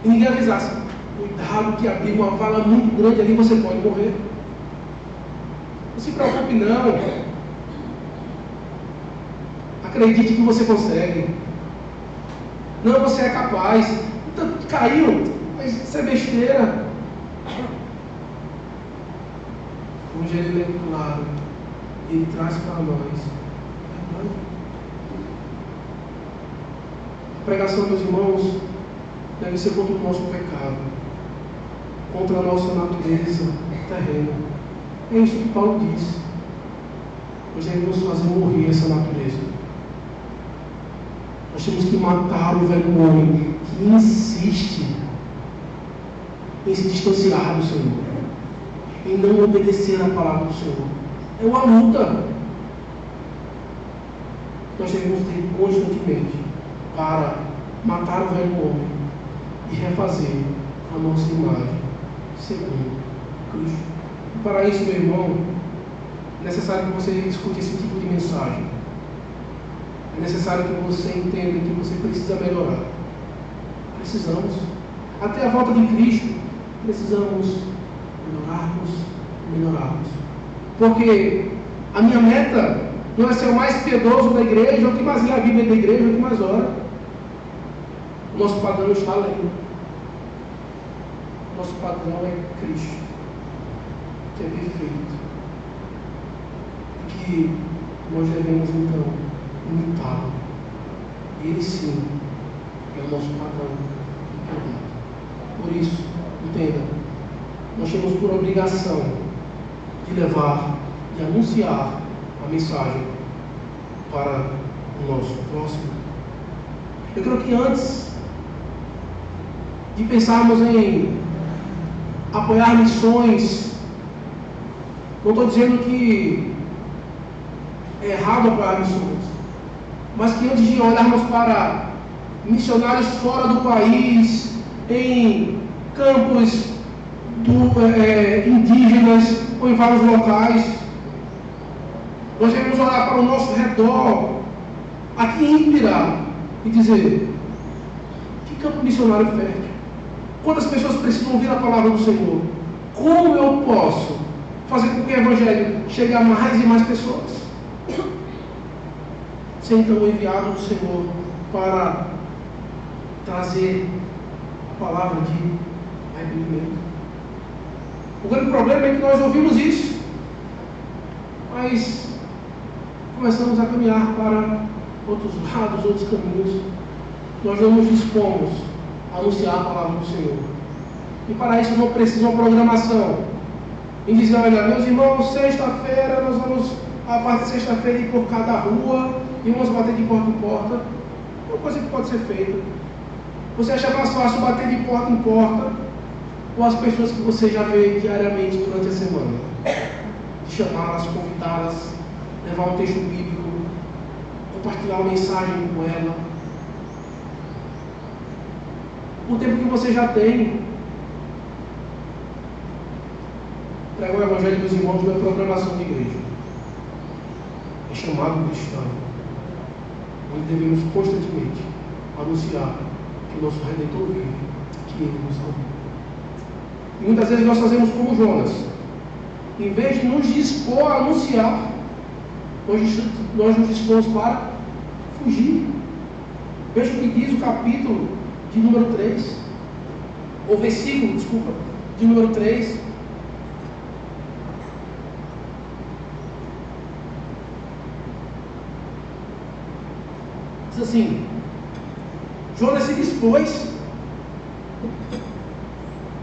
e ninguém avisasse: cuidado que abriu uma vala muito grande ali, você pode morrer. Não se preocupe não. Acredite que você consegue. Não, você é capaz. Então, caiu, mas isso é besteira. O Evangelho é claro. Ele traz para nós a pregação, meus irmãos, deve ser contra o nosso pecado, contra a nossa natureza terrena. É isso que Paulo diz. Nós devemos fazer morrer essa natureza. Nós temos que matar o velho homem que insiste em se distanciar do Senhor, em não obedecer à palavra do Senhor. É uma luta. Nós devemos ter constantemente para matar o velho homem e refazer a nossa imagem segundo Cristo. E para isso, meu irmão, é necessário que você escute esse tipo de mensagem. É necessário que você entenda que você precisa melhorar. Precisamos. Até a volta de Cristo, precisamos melhorarmos. Porque a minha meta não é ser o mais piedoso da igreja, o que mais lê a Bíblia da igreja, o que mais ora. O nosso padrão está além. O nosso padrão é Cristo, que é perfeito. E que nós devemos então imitá-lo. Ele sim é o nosso padrão perfeito. Por isso, entenda, nós temos por obrigação de levar, de anunciar a mensagem para o nosso próximo. Eu creio que antes de pensarmos em apoiar missões, não estou dizendo que é errado apoiar missões, mas que antes de olharmos para missionários fora do país, em campos indígenas ou em vários locais, nós devemos olhar para o nosso redor, aqui em Ibirá, e dizer: que campo missionário fértil? Quantas pessoas precisam ouvir a palavra do Senhor? Como eu posso fazer com que o Evangelho chegue a mais e mais pessoas? Ser então o enviado do Senhor para trazer a palavra de arrependimento. O grande problema é que nós ouvimos isso, mas começamos a caminhar para outros lados, outros caminhos. Nós não nos dispomos a anunciar a palavra do Senhor. E para isso não precisa uma programação. Em dizer: olha, meus irmãos, sexta-feira nós vamos, a partir de sexta-feira, ir por cada rua e vamos bater de porta em porta. É uma coisa que pode ser feita. Você acha mais fácil bater de porta em porta, ou as pessoas que você já vê diariamente durante a semana? Chamá-las, convidá-las, levar um texto bíblico, compartilhar uma mensagem com ela. O tempo que você já tem, pregar o Evangelho dos irmãos não é programação de igreja, é chamado cristão, onde devemos constantemente anunciar que o nosso Redentor vive, que Ele nos ama. E muitas vezes nós fazemos como Jonas. Em vez de nos dispor a anunciar, nós nos dispomos para fugir. Veja o que diz o capítulo de número 3, ou versículo, desculpa, de número 3. Diz assim: Jonas se dispôs,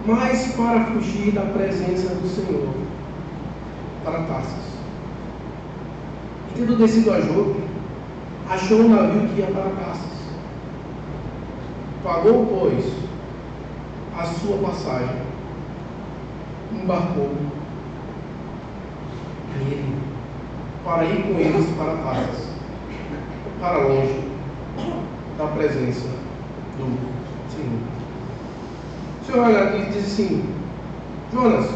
mas para fugir da presença do Senhor, para Tarsis. E tendo descido a Jope, achou um navio que ia para Tarsis. Pagou, pois, a sua passagem, embarcou nele, para ir com eles para Tarsis, para longe da presença do Senhor. O Senhor olha aqui e diz assim: Jonas,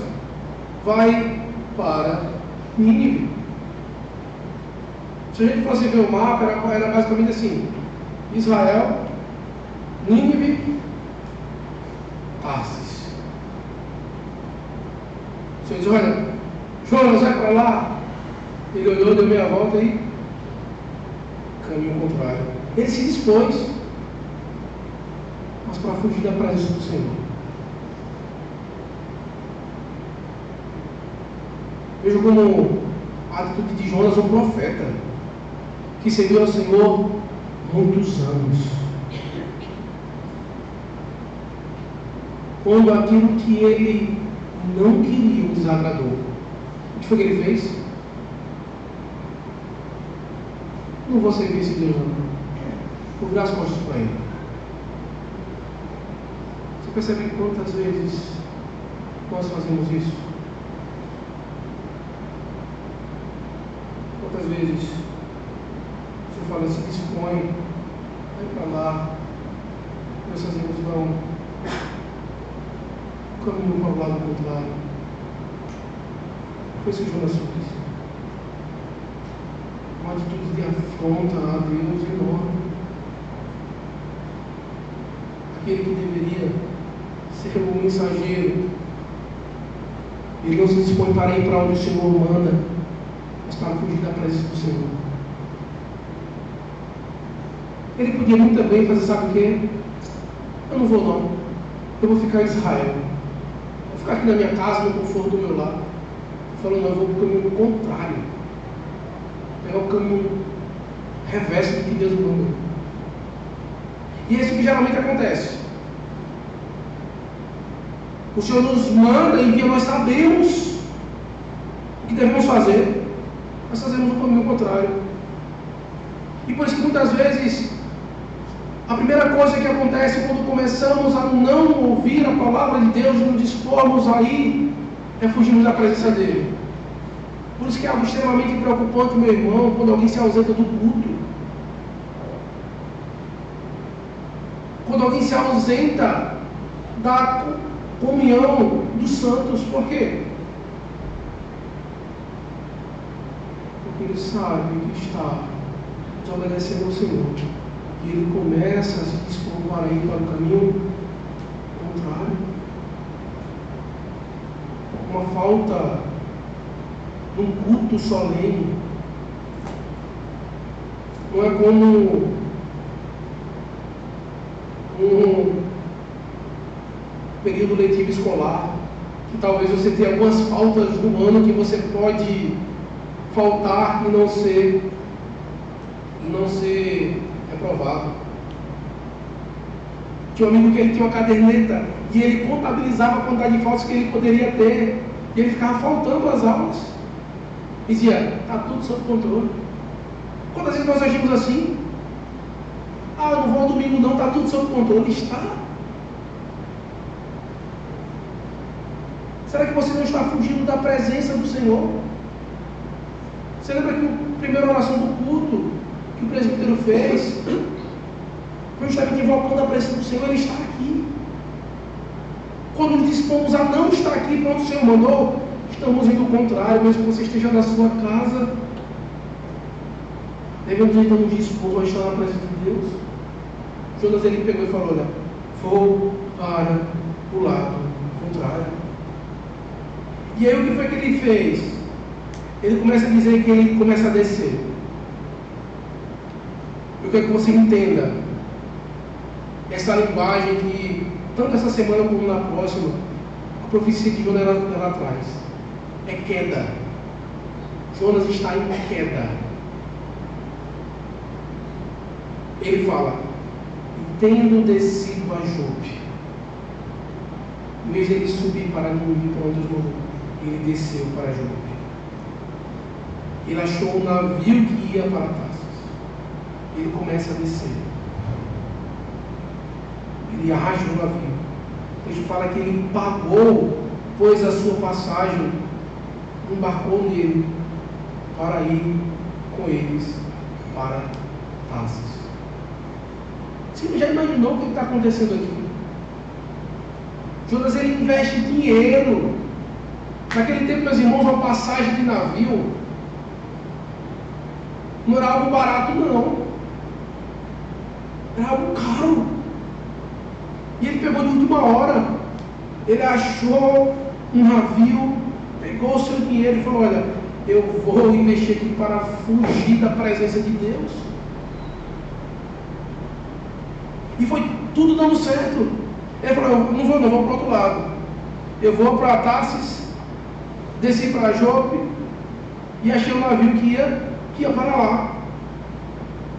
vai para Nínive. Se a gente fosse ver o mapa, era basicamente assim: Israel, Nínive, Tarsis. O Senhor diz: olha, Jonas, vai para lá. Ele olhou, deu meia volta e caminho contrário. Ele se dispôs, mas para fugir da presença do Senhor. Vejo como a atitude de Jonas, um profeta, que serviu ao Senhor muitos anos. Quando aquilo que ele não queria o desagradou, o que foi que ele fez? Não vou servir esse Deus, não. Vou virar as costas para ele. Você percebe quantas vezes nós fazemos isso? Quantas vezes você fala, se dispõe, vai para lá, nós fazemos não, o caminho para o lado contrário. Foi isso que Jonas fez. Uma atitude de afronta a Deus enorme. Aquele que deveria ser um mensageiro, ele não se dispõe para ir para onde o Senhor manda, mas para fugir da presença do Senhor. Ele podia muito bem fazer, sabe o quê? Eu não vou não, eu vou ficar em Israel, vou ficar aqui na minha casa, no conforto do meu lar. Falou, não, eu vou para o caminho contrário, pegar o caminho reverso do que Deus manda. E é isso que geralmente acontece. O Senhor nos manda e nós sabemos o que devemos fazer, nós fazemos o caminho contrário. E por isso que muitas vezes a primeira coisa que acontece quando começamos a não ouvir a palavra de Deus e nos dispormos a ir, é fugirmos da presença dele. Por isso que é algo extremamente preocupante, meu irmão, quando alguém se ausenta do culto. Quando alguém se ausenta da comunhão dos santos. Por quê? Porque ele sabe que está desobedecendo ao Senhor. E ele começa a se dispor para ir para o caminho contrário. Uma falta num culto solene não é como um período letivo escolar, que talvez você tenha algumas faltas no ano que você pode faltar e não ser reprovado. Tinha um amigo que ele tinha uma caderneta e ele contabilizava a quantidade de faltas que ele poderia ter, e ele ficava faltando às aulas. Dizia, está tudo sob controle. Quantas vezes nós agimos assim? Ah, eu não vou ao domingo não, está tudo sob controle. Está. Será que você não está fugindo da presença do Senhor? Você lembra que a primeira oração do culto que o presbítero fez foi justamente invocando a presença do Senhor? Ele está aqui. Quando nos dispomos a não estar aqui para onde o Senhor mandou, estamos indo ao contrário. Mesmo que você esteja na sua casa, devemos então nos dispor a estar na presença de Deus. Jonas, ele pegou e falou, olha, vou para o lado contrário. E aí o que foi que ele fez? Ele começa a dizer que ele começa a descer. Eu quero que você entenda essa linguagem que, tanto essa semana como na próxima, a profecia de Jonas ela traz. É queda. Jonas está em queda. Ele fala, tendo descido a Jope, em vez de ele subir para Nínive, para onde Deus mandou, ele desceu para Jope. Ele achou um navio que ia para Tarsis. Ele começa a descer. Ele arrasta o navio. A gente fala que ele pagou, pôs a sua passagem, embarcou nele para ir com eles para Tarsis. Você já imaginou o que está acontecendo aqui? Jonas, ele investe dinheiro. Naquele tempo, meus irmãos, uma passagem de navio não era algo barato, não. Era algo caro. E ele pegou de última hora. Ele achou um navio, pegou o seu dinheiro e falou, olha, eu vou investir aqui para fugir da presença de Deus. E foi tudo dando certo. Ele falou, eu não vou para o outro lado. Eu vou para Tarsis, desci para Jope e achei um navio que ia para lá.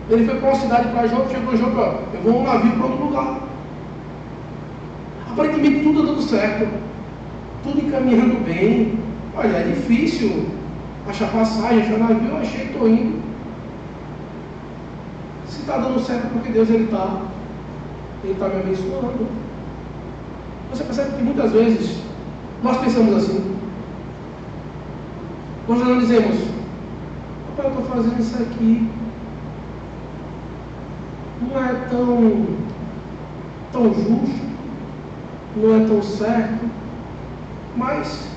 Ele foi para uma cidade para Jope, chegou em Jope, eu vou um navio para outro lugar. Aparentemente tudo dando certo, tudo encaminhando bem. Olha, é difícil achar passagem, achar navio, eu achei, estou indo. Se está dando certo porque Deus ele está me abençoando. Você percebe que muitas vezes nós pensamos assim. Nós não dizemos, papai, eu estou fazendo isso aqui, não é tão justo, não é tão certo, mas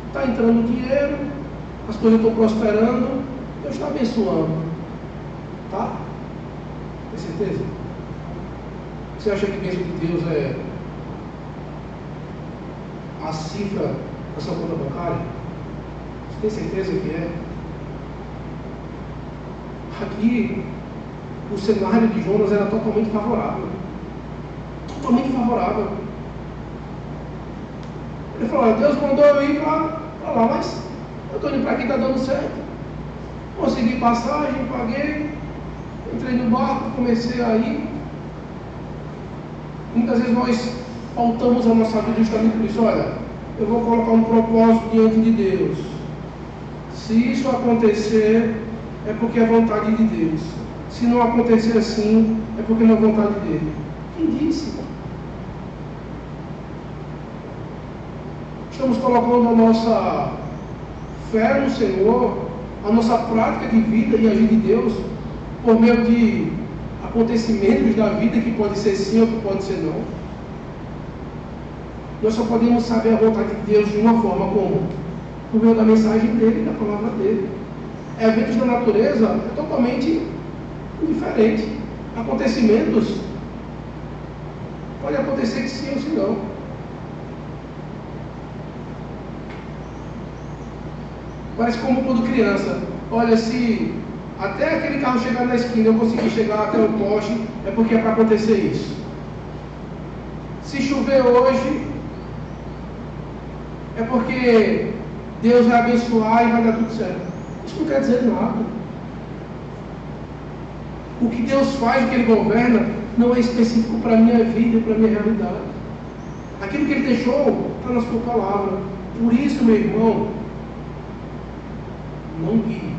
está entrando dinheiro, as coisas estão prosperando, Deus está abençoando. Tá? Tem certeza? Você acha que bênção de Deus é a cifra da sua conta bancária? Você tem certeza que é? Aqui, o cenário de Jonas era totalmente favorável. Totalmente favorável. Ele falou, Deus mandou eu ir para lá, mas eu estou indo para aqui, está dando certo. Consegui passagem, paguei, entrei no barco, comecei a ir. Muitas vezes nós pautamos a nossa vida justamente por isso. Olha, eu vou colocar um propósito diante de Deus. Se isso acontecer, é porque é vontade de Deus. Se não acontecer assim, é porque não é vontade dele. Quem disse? Estamos colocando a nossa fé no Senhor, a nossa prática de vida e agir de Deus por meio de acontecimentos da vida que pode ser sim ou que pode ser não. Nós só podemos saber a vontade de Deus de uma forma como? Por meio da mensagem dele, da palavra dele. Eventos da natureza é totalmente diferente. Acontecimentos pode acontecer que sim ou se não. Parece como quando criança. Olha, se até aquele carro chegar na esquina eu conseguir chegar até o poste, é porque é para acontecer isso. Se chover hoje, é porque Deus vai abençoar e vai dar tudo certo. Isso não quer dizer nada. O que Deus faz, o que Ele governa, não é específico para a minha vida e para a minha realidade. Aquilo que Ele deixou está na sua palavra. Por isso, meu irmão, não guie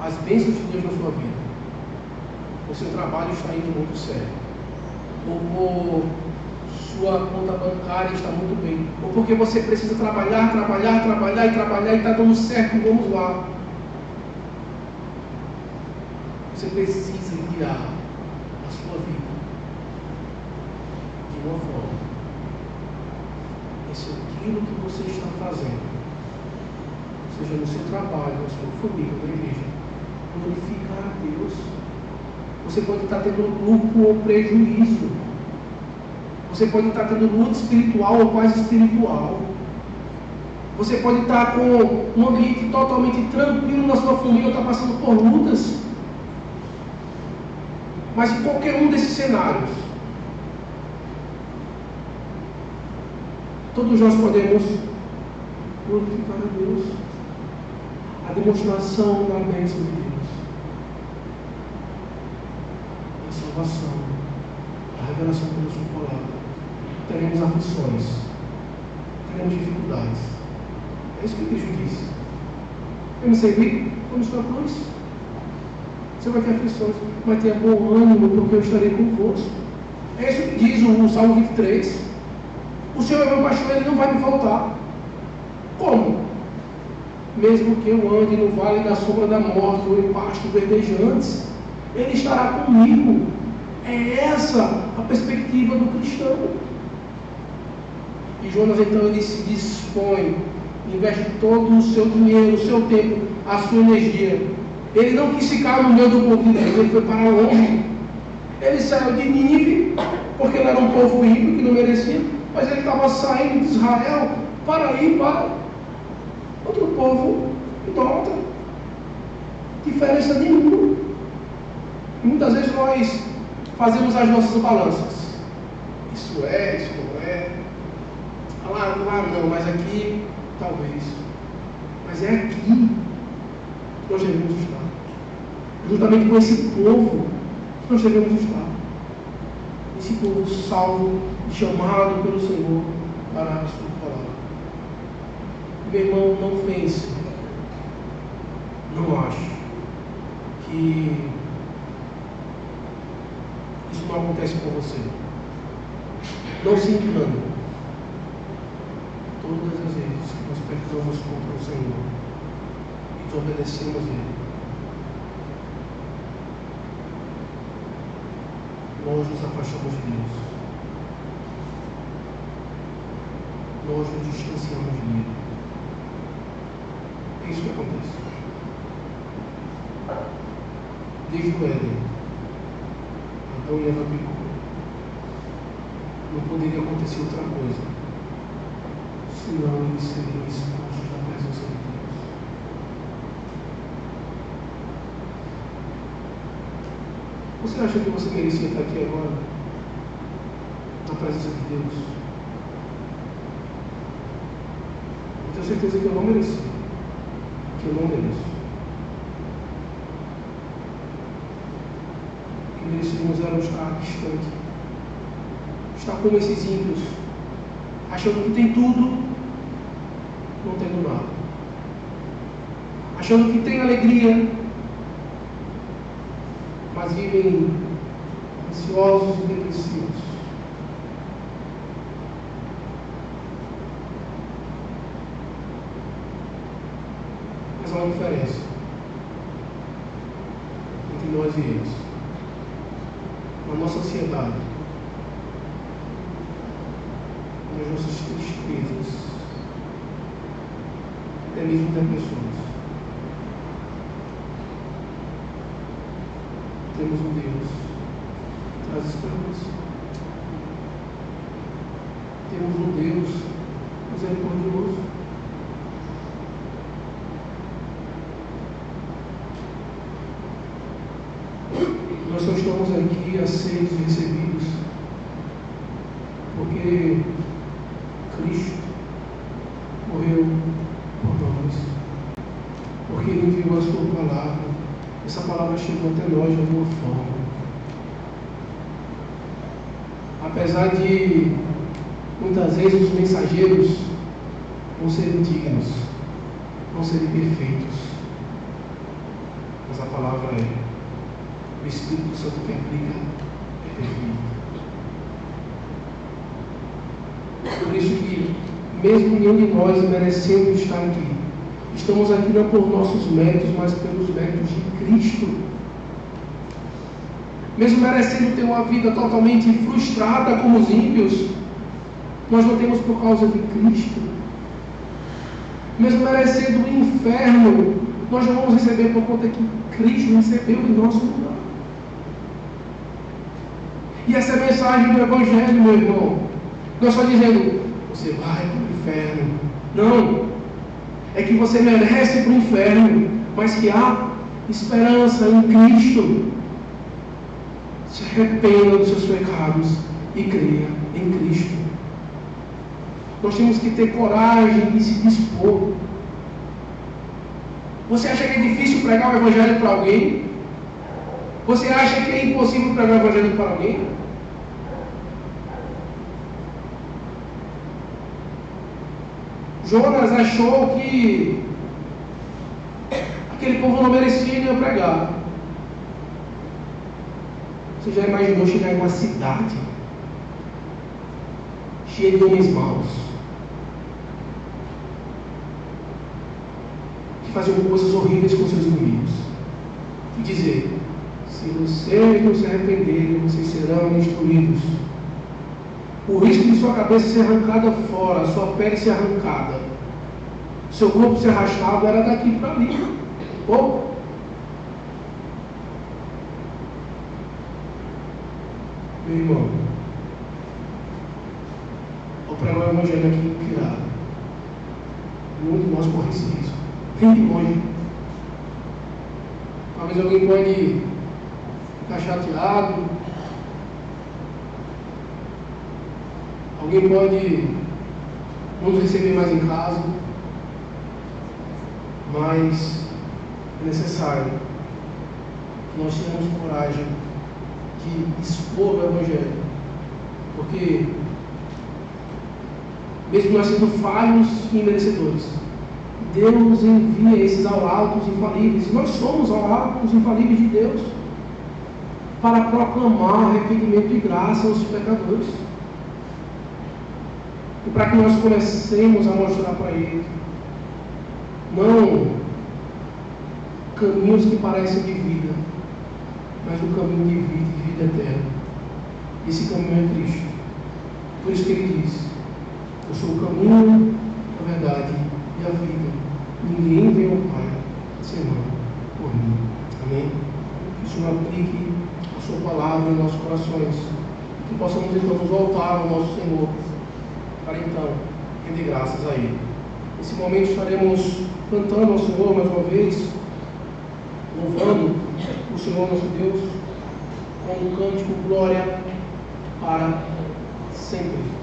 as bênçãos de Deus na sua vida. O seu trabalho está indo muito sério. Ou sua conta bancária está muito bem. Ou porque você precisa trabalhar e está dando certo, vamos lá. Você precisa guiar a sua vida de uma forma. Isso é aquilo que você está fazendo, seja no seu trabalho, na sua família, na igreja, glorificar a Deus. Você pode estar tendo lucro ou prejuízo. Você pode estar tendo luta espiritual ou paz espiritual. Você pode estar com um ambiente totalmente tranquilo na sua família ou estar passando por lutas. Mas em qualquer um desses cenários, todos nós podemos glorificar a Deus. A demonstração da bênção de Deus, a salvação, a revelação pela sua palavra. Teremos aflições, teremos dificuldades. É isso que o Cristo disse. Vamos servir? Vamos para a cruz. Você vai ter aflições, mas tenha bom ânimo, porque eu estarei convosco. É isso que diz o Salmo 23. O Senhor é meu pastor, Ele não vai me faltar. Como? Mesmo que eu ande no vale da sombra da morte ou em pastos verdejantes, Ele estará comigo. É essa a perspectiva do cristão. E Jonas então ele se dispõe, investe todo o seu dinheiro, o seu tempo, a sua energia. Ele não quis ficar no meio do povo de Deus, ele foi para longe. Ele saiu de Nínive, porque ele era um povo ímpio que não merecia, mas ele estava saindo de Israel para ir para outro povo idólatra. Diferença nenhuma. E muitas vezes nós fazemos as nossas balanças. Isso não é. Lá não, mas aqui talvez. Mas é aqui que nós devemos estar. Juntamente com esse povo que nós devemos estar. Esse povo salvo, chamado pelo Senhor para a sua palavra. Meu irmão, não pense, não acho que acontece com você. Não se engane. Todas as vezes que nós pecamos contra o Senhor e desobedecemos Ele, nós nos afastamos de Deus. Nós nos distanciamos dele. É isso que acontece. Desde o Éden, Adão e Eva pecou. Não poderia acontecer outra coisa, senão eles seriam expulsos da presença de Deus. Você acha que você merecia estar aqui agora? Na presença de Deus? Eu tenho certeza que eu não mereci. Que eu não mereço. O que merecíamos era estar distante. Estar como esses ímpios, achando que tem tudo, não tendo nada. Achando que tem alegria, mas vivem ansiosos e depressivos. Mas há uma diferença entre nós e eles. Na nossa ansiedade, nas nossas tristezas, até mesmo depressões, temos um Deus que traz esperança. Temos um Deus misericordioso. Nós só estamos aqui aceitos e recebidos porque Cristo morreu por nós, porque Ele enviou a sua palavra. Essa palavra chegou até nós de alguma forma. Apesar de muitas vezes os mensageiros não serem dignos, não serem perfeitos, mas a palavra é. O Espírito Santo que aplica é perfeito. Por isso que, mesmo nenhum de nós merecendo estar aqui, estamos aqui não por nossos méritos, mas pelos méritos de Cristo. Mesmo merecendo ter uma vida totalmente frustrada como os ímpios, nós não temos por causa de Cristo. Mesmo merecendo o inferno, nós não vamos receber por conta que Cristo recebeu em nosso lugar. E essa é a mensagem do Evangelho, meu irmão. Não é só dizendo, você vai para o inferno. Não. É que você merece para o inferno, mas que há esperança em Cristo. Se arrependa dos seus pecados e creia em Cristo. Nós temos que ter coragem de se dispor. Você acha que é difícil pregar o Evangelho para alguém? Você acha que é impossível pregar o Evangelho para alguém? Jonas achou que aquele povo não merecia e não ia pregar. Você já imaginou chegar em uma cidade cheia de homens maus, que faziam coisas horríveis com seus inimigos, e dizer: se vocês não se arrependerem, vocês serão destruídos. O risco de sua cabeça ser arrancada fora, sua pele ser arrancada, seu corpo ser arrastado, era daqui para ali. Pouco. Meu irmão, ao pregar o Evangelho aqui em Pirá, nenhum de nós corre esse risco, nem de longe. Talvez alguém pode ficar chateado, alguém pode não nos receber mais em casa, mas é necessário que nós tenhamos coragem de expor o Evangelho, porque mesmo nós sendo falhos e merecedores, Deus envia esses arautos infalíveis. Nós somos arautos infalíveis de Deus. para proclamar arrependimento de graça aos pecadores. E para que nós comecemos a mostrar para Ele, não caminhos que parecem de vida, mas o caminho de vida eterna. Esse caminho é Cristo. Por isso que Ele diz: eu sou o caminho, a verdade e a vida. Ninguém vem ao Pai senão por mim. Amém? Que o Senhor aplique a sua palavra em nossos corações. Que possamos então nos voltar ao nosso Senhor, para então render graças a Ele. Nesse momento estaremos cantando ao Senhor mais uma vez, louvando o Senhor nosso Deus, com o cântico Glória para sempre.